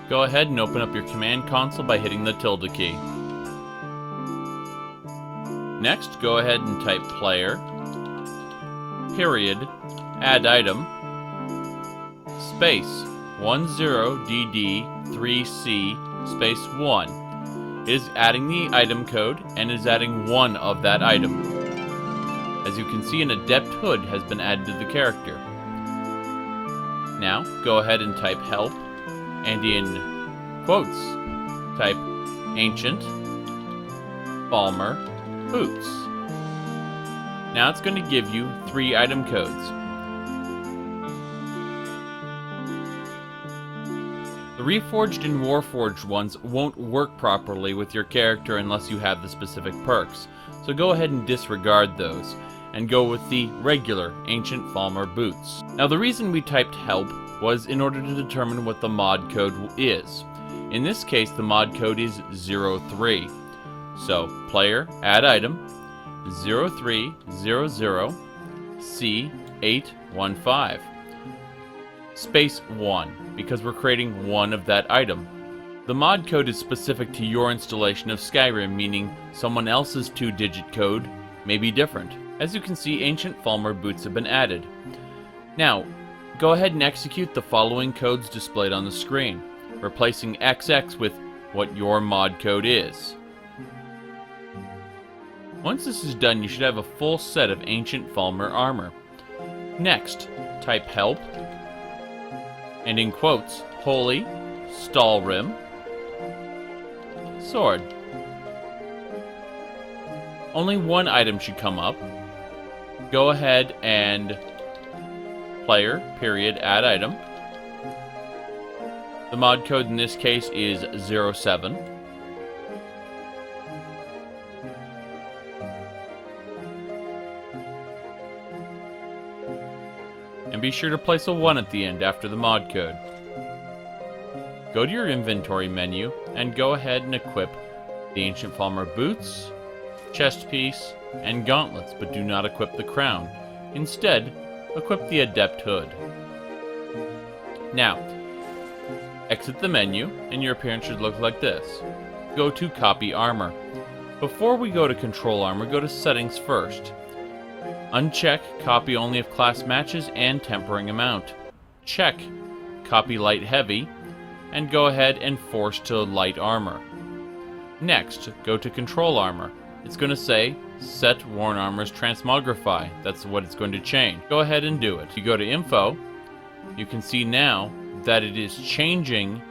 Go ahead and open up your command console by hitting the tilde key. Next, go ahead and type player, period, add item, space, 10DD3C, space 1. It is adding the item code and is adding one of that item. As you can see, an adept hood has been added to the character. Now, go ahead and type help, and in quotes, type ancient, Falmer, boots. Now it's going to give you 3 item codes. The Reforged and Warforged ones won't work properly with your character unless you have the specific perks, so go ahead and disregard those, and go with the regular Ancient Falmer boots. Now the reason we typed help was in order to determine what the mod code is. In this case, the mod code is 03. So, player, add item, 0300C815. Space 1, because we're creating one of that item. The mod code is specific to your installation of Skyrim, meaning someone else's 2-digit code may be different. As you can see, Ancient Falmer boots have been added. Now, go ahead and execute the following codes displayed on the screen, replacing XX with what your mod code is. Once this is done, you should have a full set of Ancient Falmer armor. Next, type help, and in quotes, holy, Stalrim, sword. Only one item should come up. Go ahead and player, period, add item. The mod code in this case is 07. And be sure to place a 1 at the end after the mod code. Go to your inventory menu and go ahead and equip the Ancient Falmer boots chest piece, and gauntlets, but do not equip the crown. Instead, equip the Adept Hood. Now, exit the menu, and your appearance should look like this. Go to Copy Armor. Before we go to Control Armor, go to Settings first. Uncheck Copy only of class matches and tempering amount. Check Copy Light Heavy, and go ahead and force to Light Armor. Next, go to Control Armor. It's going to say, Set Worn Armor's Transmogrify. That's what it's going to change. Go ahead and do it. You go to Info, you can see now that it is changing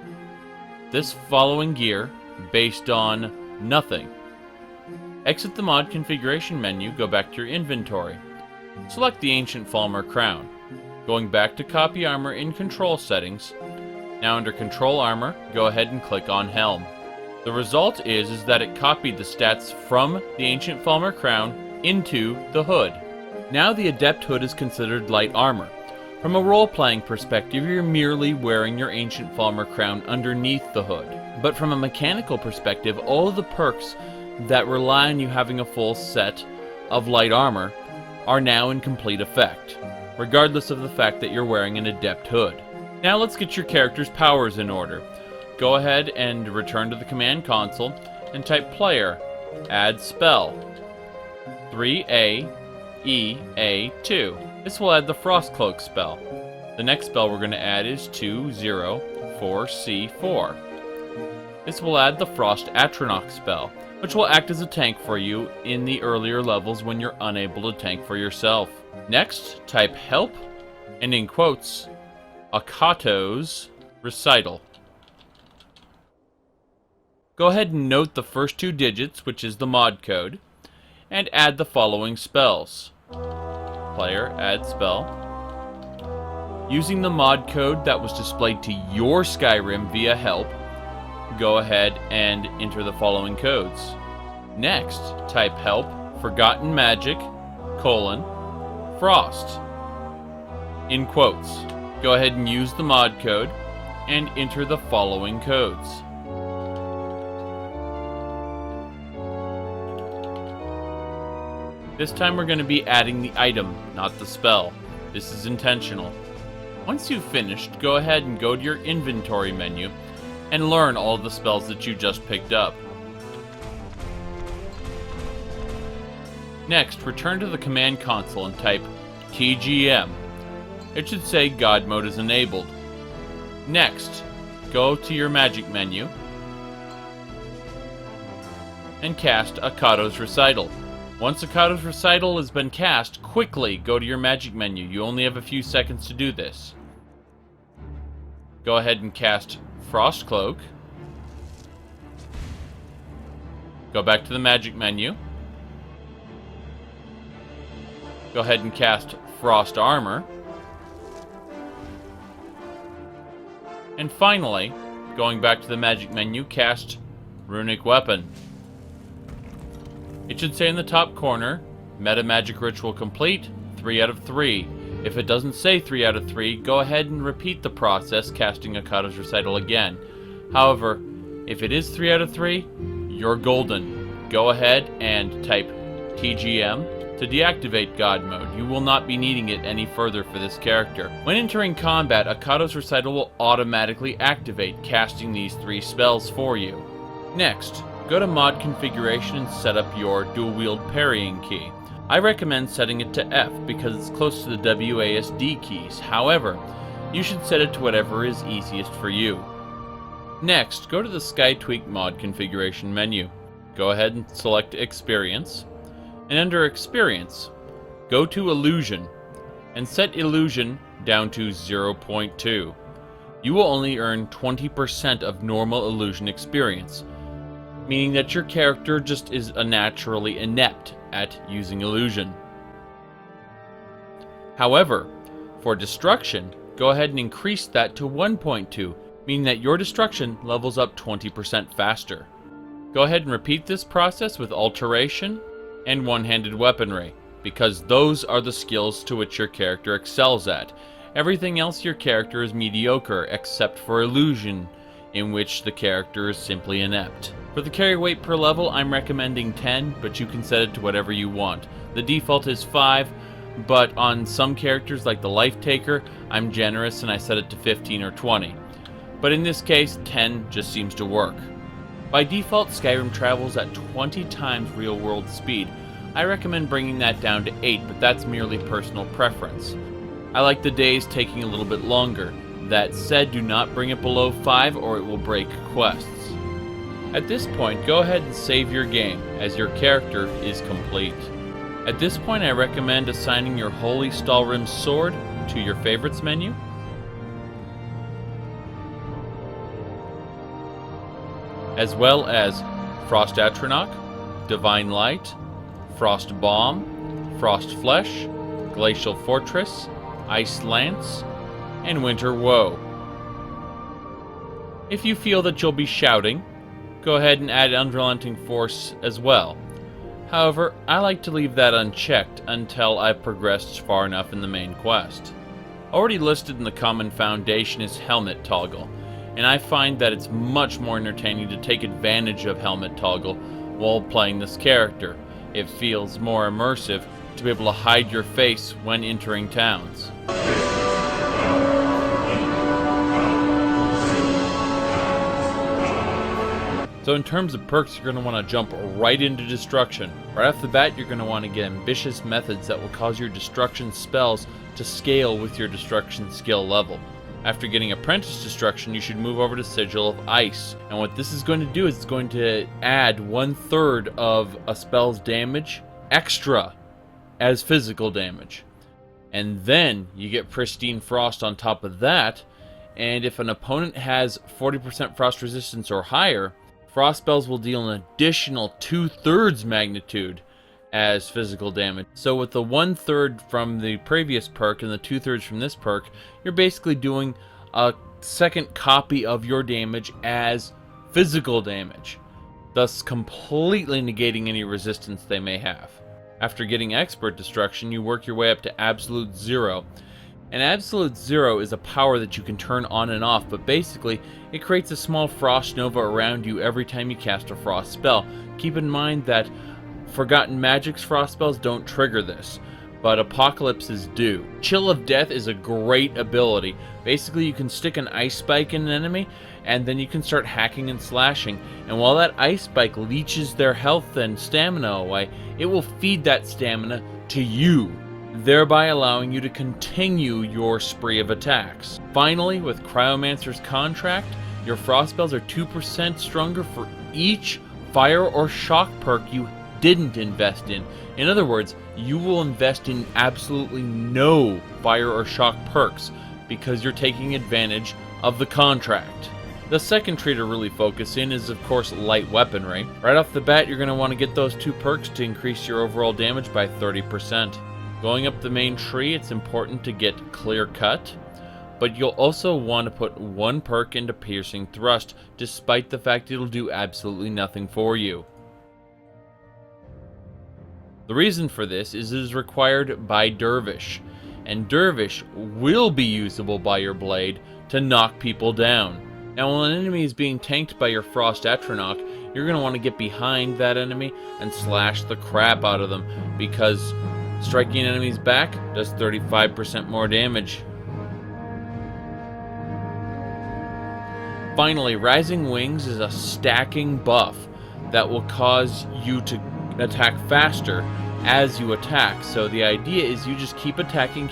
this following gear based on nothing. Exit the mod configuration menu, go back to your inventory. Select the Ancient Falmer crown. Going back to Copy Armor in Control Settings. Now under Control Armor, go ahead and click on Helm. The result is that it copied the stats from the Ancient Falmer crown into the hood. Now the Adept Hood is considered light armor. From a role-playing perspective, you're merely wearing your Ancient Falmer crown underneath the hood. But from a mechanical perspective, all of the perks that rely on you having a full set of light armor are now in complete effect, regardless of the fact that you're wearing an Adept Hood. Now let's get your character's powers in order. Go ahead and return to the command console and type Player, add spell, 3A-E-A-2. This will add the Frostcloak spell. The next spell we're going to add is 2-0-4-C-4. This will add the Frost Atronach spell, which will act as a tank for you in the earlier levels when you're unable to tank for yourself. Next, type Help, and in quotes, Akato's Recital. Go ahead and note the first 2 digits, which is the mod code, and add the following spells. Player, add spell. Using the mod code that was displayed to your Skyrim via Help, go ahead and enter the following codes. Next, type Help, Forgotten Magic, Frost. In quotes. Go ahead and use the mod code and enter the following codes. This time we're going to be adding the item, not the spell. This is intentional. Once you've finished, go ahead and go to your inventory menu and learn all of the spells that you just picked up. Next, return to the command console and type TGM. It should say God Mode is enabled. Next, go to your magic menu and cast Akato's Recital. Once Akato's Recital has been cast, quickly go to your magic menu. You only have a few seconds to do this. Go ahead and cast Frostcloak. Go back to the magic menu. Go ahead and cast Frost Armor. And finally, going back to the magic menu, cast Runic Weapon. It should say in the top corner, Meta Magic Ritual complete, 3 out of 3. If it doesn't say 3 out of 3, go ahead and repeat the process, casting Akato's Recital again. However, if it is 3 out of 3, you're golden. Go ahead and type TGM to deactivate God Mode. You will not be needing it any further for this character. When entering combat, Akato's Recital will automatically activate, casting these 3 spells for you. Next, go to Mod Configuration and set up your dual-wield parrying key. I recommend setting it to F because it's close to the WASD keys. However, you should set it to whatever is easiest for you. Next, go to the SkyTweak Mod Configuration menu. Go ahead and select Experience. And under Experience, go to Illusion, and set Illusion down to 0.2. You will only earn 20% of normal Illusion experience, meaning that your character just is naturally inept at using Illusion. However, for Destruction, go ahead and increase that to 1.2, meaning that your Destruction levels up 20% faster. Go ahead and repeat this process with Alteration and One-Handed Weaponry, because those are the skills to which your character excels at. Everything else your character is mediocre, except for Illusion in which the character is simply inept. For the carry weight per level, I'm recommending 10, but you can set it to whatever you want. The default is 5, but on some characters like the Life Taker, I'm generous and I set it to 15 or 20. But in this case, 10 just seems to work. By default, Skyrim travels at 20 times real-world speed. I recommend bringing that down to 8, but that's merely personal preference. I like the days taking a little bit longer. That said, do not bring it below 5 or it will break quests. At this point, go ahead and save your game, as your character is complete. At this point, I recommend assigning your Holy Stalrim sword to your favorites menu. As well as Frost Atronach, Divine Light, Frost Bomb, Frost Flesh, Glacial Fortress, Ice Lance, and Winter Woe. If you feel that you'll be shouting, go ahead and add Unrelenting Force as well. However, I like to leave that unchecked until I've progressed far enough in the main quest. Already listed in the Common Foundation is Helmet Toggle, and I find that it's much more entertaining to take advantage of Helmet Toggle while playing this character. It feels more immersive to be able to hide your face when entering towns. So in terms of perks, you're going to want to jump right into Destruction. Right off the bat, you're going to want to get ambitious methods that will cause your Destruction spells to scale with your Destruction skill level. After getting Apprentice Destruction, you should move over to Sigil of Ice. And what this is going to do is it's going to add 1/3 of a spell's damage extra as physical damage. And then you get Pristine Frost on top of that, and if an opponent has 40% frost resistance or higher, frost spells will deal an additional 2/3 magnitude as physical damage. So with the 1/3 from the previous perk and the 2/3 from this perk, you're basically doing a second copy of your damage as physical damage, thus completely negating any resistance they may have. After getting Expert Destruction, you work your way up to Absolute Zero. And Absolute Zero is a power that you can turn on and off, but basically, it creates a small frost nova around you every time you cast a frost spell. Keep in mind that Forgotten Magic's frost spells don't trigger this, but Apocalypse's do. Chill of Death is a great ability. Basically, you can stick an ice spike in an enemy, and then you can start hacking and slashing, and while that ice spike leeches their health and stamina away, it will feed that stamina to you, thereby allowing you to continue your spree of attacks. Finally, with Cryomancer's Contract, your frost spells are 2% stronger for each fire or shock perk you didn't invest in. In other words, you will invest in absolutely no fire or shock perks because you're taking advantage of the contract. The second tree to really focus in is, of course, light weaponry. Right off the bat, you're going to want to get those 2 perks to increase your overall damage by 30%. Going up the main tree, it's important to get Clear Cut, but you'll also want to put 1 perk into Piercing Thrust, despite the fact it'll do absolutely nothing for you. The reason for this is it is required by Dervish, and Dervish will be usable by your blade to knock people down. Now, when an enemy is being tanked by your Frost Atronach, you're going to want to get behind that enemy and slash the crap out of them, because striking an enemy's back does 35% more damage. Finally, Rising Wings is a stacking buff that will cause you to attack faster as you attack. So the idea is you just keep attacking,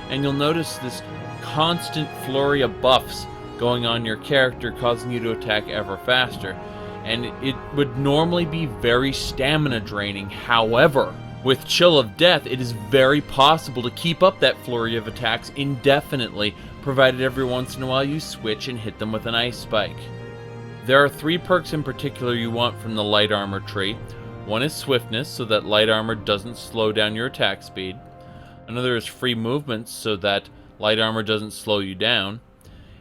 and you'll notice this constant flurry of buffs going on your character, causing you to attack ever faster. And it would normally be very stamina draining. However, with Chill of Death, it is very possible to keep up that flurry of attacks indefinitely, provided every once in a while you switch and hit them with an ice spike. There are 3 perks in particular you want from the light armor tree. One is Swiftness, so that light armor doesn't slow down your attack speed. Another is Free Movement, so that light armor doesn't slow you down.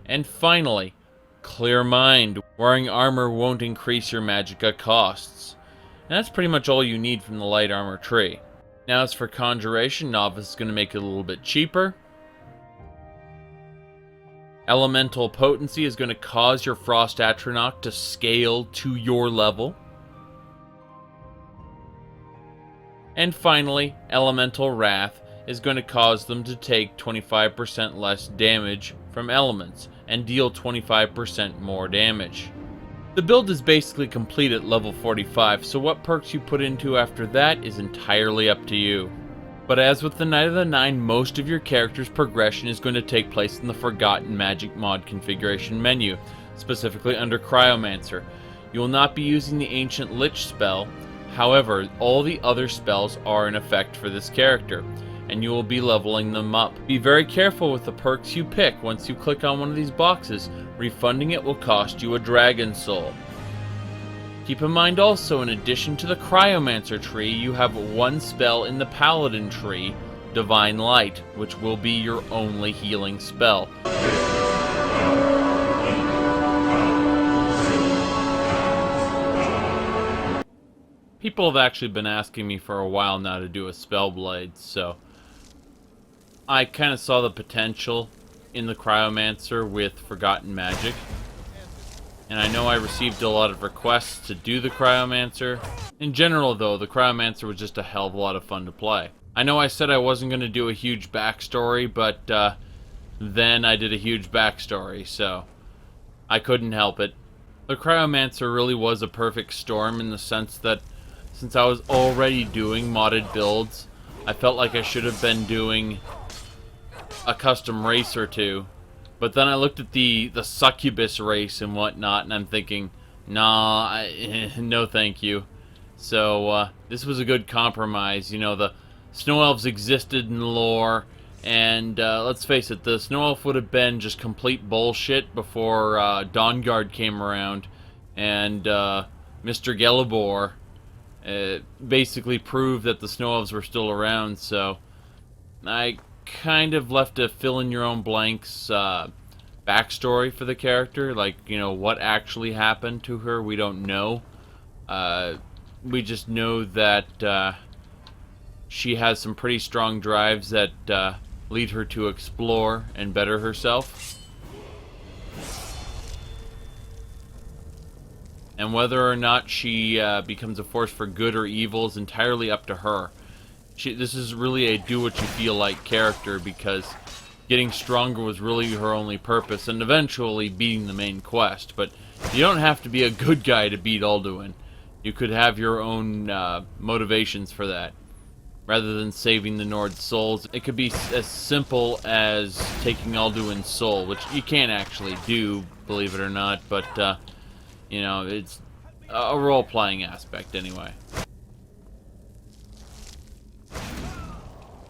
And finally, Clear Mind. Wearing armor won't increase your magicka costs. And that's pretty much all you need from the light armor tree. Now as for Conjuration, Novice is going to make it a little bit cheaper. Elemental potency is going to cause your Frost Atronach to scale to your level. And finally, Elemental Wrath is going to cause them to take 25% less damage from elements and deal 25% more damage. The build is basically complete at level 45, so what perks you put into after that is entirely up to you. But as with the Knight of the Nine, most of your character's progression is going to take place in the Forgotten Magic mod configuration menu, specifically under Cryomancer. You will not be using the Ancient Lich spell, however, all the other spells are in effect for this character, and you will be leveling them up. Be very careful with the perks you pick. Once you click on one of these boxes, refunding it will cost you a Dragon Soul. Keep in mind also, in addition to the Cryomancer tree, you have one spell in the Paladin tree, Divine Light, which will be your only healing spell. People have actually been asking me for a while now to do a Spellblade, so I kind of saw the potential in the Cryomancer with Forgotten Magic. And I know I received a lot of requests to do the Cryomancer. In general, though, the Cryomancer was just a hell of a lot of fun to play. I know I said I wasn't going to do a huge backstory, but then I did a huge backstory, so I couldn't help it. The Cryomancer really was a perfect storm in the sense that since I was already doing modded builds, I felt like I should have been doing a custom race or two. But then I looked at the succubus race and whatnot, and I'm thinking, nah, no thank you. So this was a good compromise. You know, the Snow Elves existed in lore, and let's face it, the Snow Elf would have been just complete bullshit before Dawnguard came around, and Mr. Gelibor basically proved that the Snow Elves were still around, so I kind of left a fill-in-your-own-blanks backstory for the character. Like, you know, what actually happened to her, we don't know. We just know that she has some pretty strong drives that lead her to explore and better herself. And whether or not she becomes a force for good or evil is entirely up to her. This is really a do-what-you-feel-like character, because getting stronger was really her only purpose, and eventually beating the main quest. But you don't have to be a good guy to beat Alduin. You could have your own motivations for that. Rather than saving the Nords' souls, it could be as simple as taking Alduin's soul, which you can't actually do, believe it or not, but, you know, it's a role-playing aspect anyway.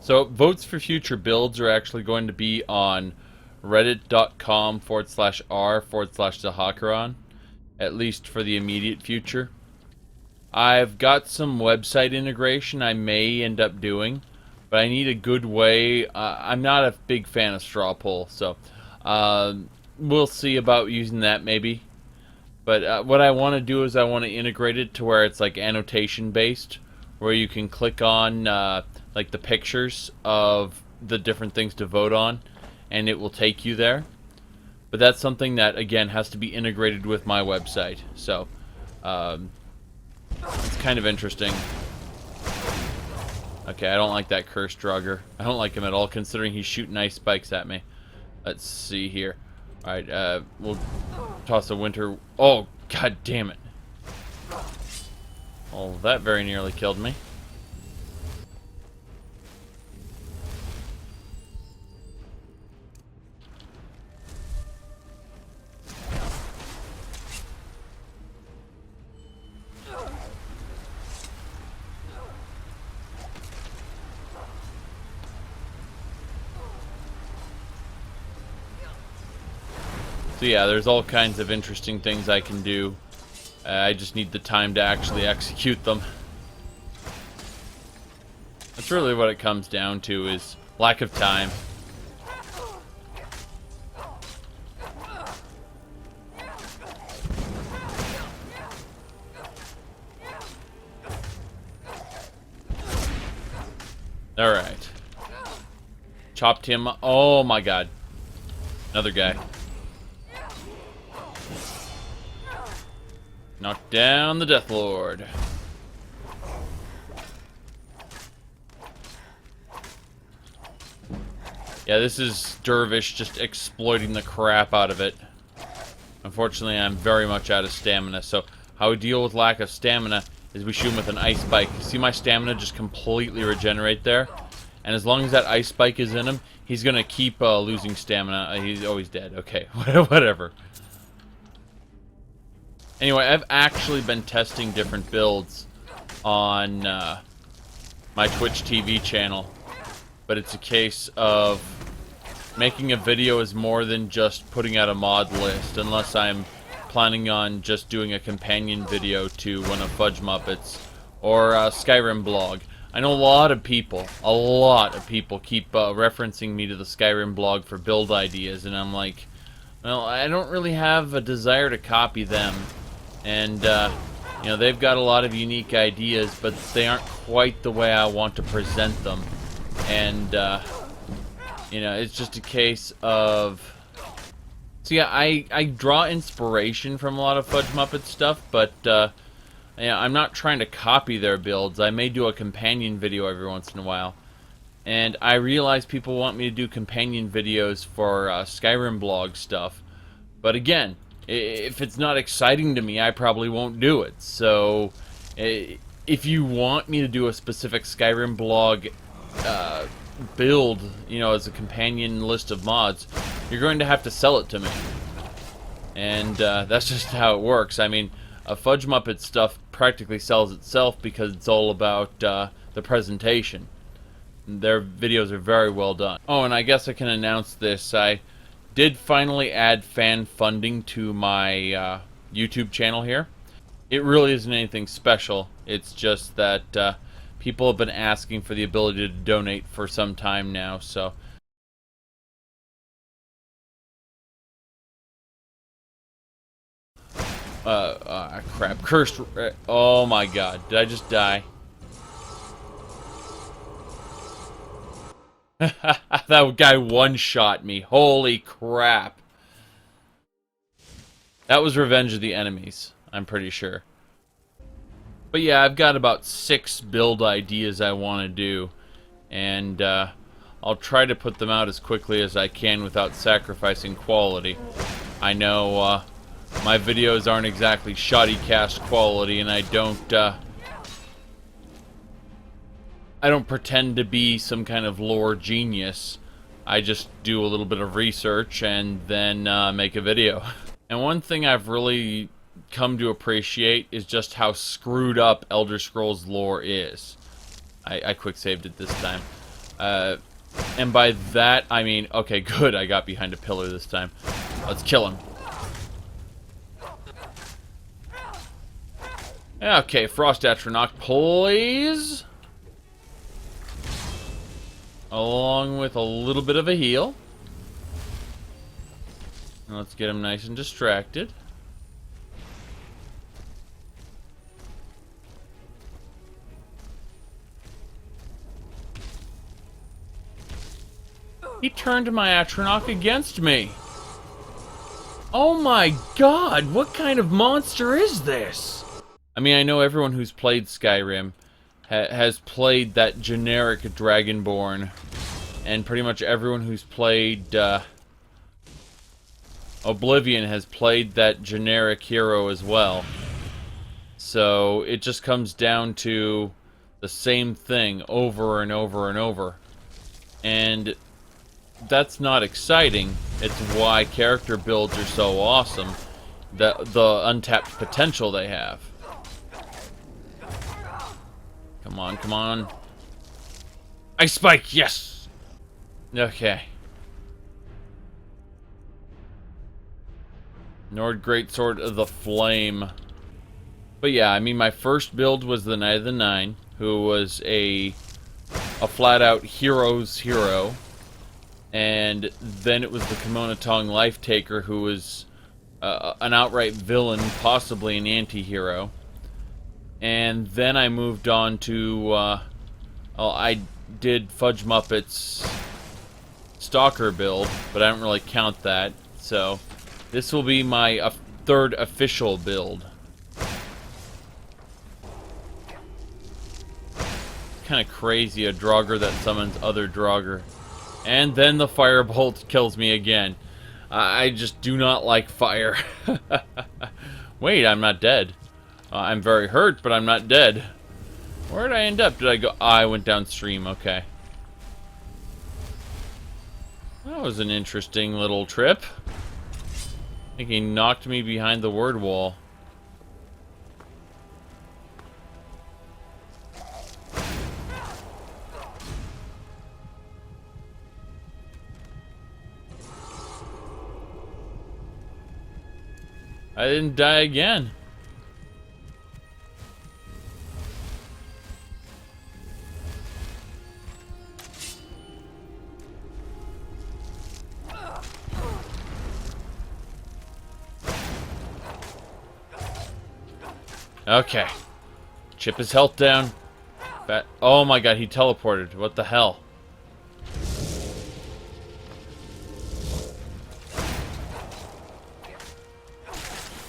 So, votes for future builds are actually going to be on reddit.com/r/Zahakaron, at least for the immediate future. I've got some website integration I may end up doing, but I need a good way. I'm not a big fan of straw poll, so we'll see about using that maybe. But what I want to do is I want to integrate it to where it's like annotation based, where you can click on like the pictures of the different things to vote on, and it will take you there. But that's something that, again, has to be integrated with my website. So it's kind of interesting. Okay, I don't like that cursed drugger. I don't like him at all, considering he's shooting ice spikes at me. Let's see here. Alright, we'll toss a winter... Oh, god damn it. Well, that very nearly killed me. So yeah, there's all kinds of interesting things I can do. I just need the time to actually execute them. That's really what it comes down to, is lack of time. Alright. Chopped him. Oh my god. Another guy. Knock down the Death Lord. Yeah, this is Dervish just exploiting the crap out of it. Unfortunately, I'm very much out of stamina, so how we deal with lack of stamina is we shoot him with an ice spike. See my stamina just completely regenerate there? And as long as that ice spike is in him, he's gonna keep losing stamina. He's always dead. Okay, whatever. Anyway, I've actually been testing different builds on my Twitch TV channel. But it's a case of making a video is more than just putting out a mod list, unless I'm planning on just doing a companion video to one of Fudgemuppet's or a Skyrim blog. I know a lot of people keep referencing me to the Skyrim blog for build ideas, and I'm like, well, I don't really have a desire to copy them. And, you know, they've got a lot of unique ideas, but they aren't quite the way I want to present them. And, you know, it's just a case of... So yeah, I draw inspiration from a lot of Fudgemuppet stuff, but, yeah, I'm not trying to copy their builds. I may do a companion video every once in a while. And I realize people want me to do companion videos for Skyrim blog stuff. But again, if it's not exciting to me, I probably won't do it. So, if you want me to do a specific Skyrim blog build, you know, as a companion list of mods, you're going to have to sell it to me. And that's just how it works. I mean, Fudgemuppet stuff practically sells itself because it's all about the presentation. Their videos are very well done. Oh, and I guess I can announce this. I did finally add fan funding to my YouTube channel here. It really isn't anything special. It's just that people have been asking for the ability to donate for some time now, so... crap. Cursed... oh my god. Did I just die? That guy one-shot me. Holy crap. That was Revenge of the Enemies, I'm pretty sure. But yeah, I've got about 6 build ideas I want to do. And I'll try to put them out as quickly as I can without sacrificing quality. I know my videos aren't exactly shoddy cast quality, and I don't pretend to be some kind of lore genius. I just do a little bit of research and then make a video. And one thing I've really come to appreciate is just how screwed up Elder Scrolls lore is. I quick saved it this time. And by that, I mean, okay, good, I got behind a pillar this time. Let's kill him. Okay, Frost Atronach, please. Along with a little bit of a heal. Let's get him nice and distracted. He turned my Atronach against me. Oh my god, what kind of monster is this? I mean, I know everyone who's played Skyrim has played that generic Dragonborn, and pretty much everyone who's played Oblivion has played that generic hero as well. So it just comes down to the same thing over and over and over. And that's not exciting. It's why character builds are so awesome. The untapped potential they have. Come on, come on. Ice Spike, yes! Okay. Nord Greatsword of the Flame. But yeah, I mean, my first build was the Knight of the Nine, who was a flat-out hero's hero. And then it was the Kimono Tong Life Taker, who was an outright villain, possibly an anti-hero. And then I moved on to, well, I did Fudgemuppet's Stalker build, but I don't really count that. So, this will be my third official build. kind of crazy, a Draugr that summons other Draugr. And then the firebolt kills me again. I just do not like fire. Wait, I'm not dead. I'm very hurt, but I'm not dead. Where did I end up? Did I go? I went downstream, okay. That was an interesting little trip. I think he knocked me behind the word wall. I didn't die again. Okay. Chip his health down. Oh my god, he teleported. What the hell?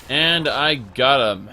And I got him.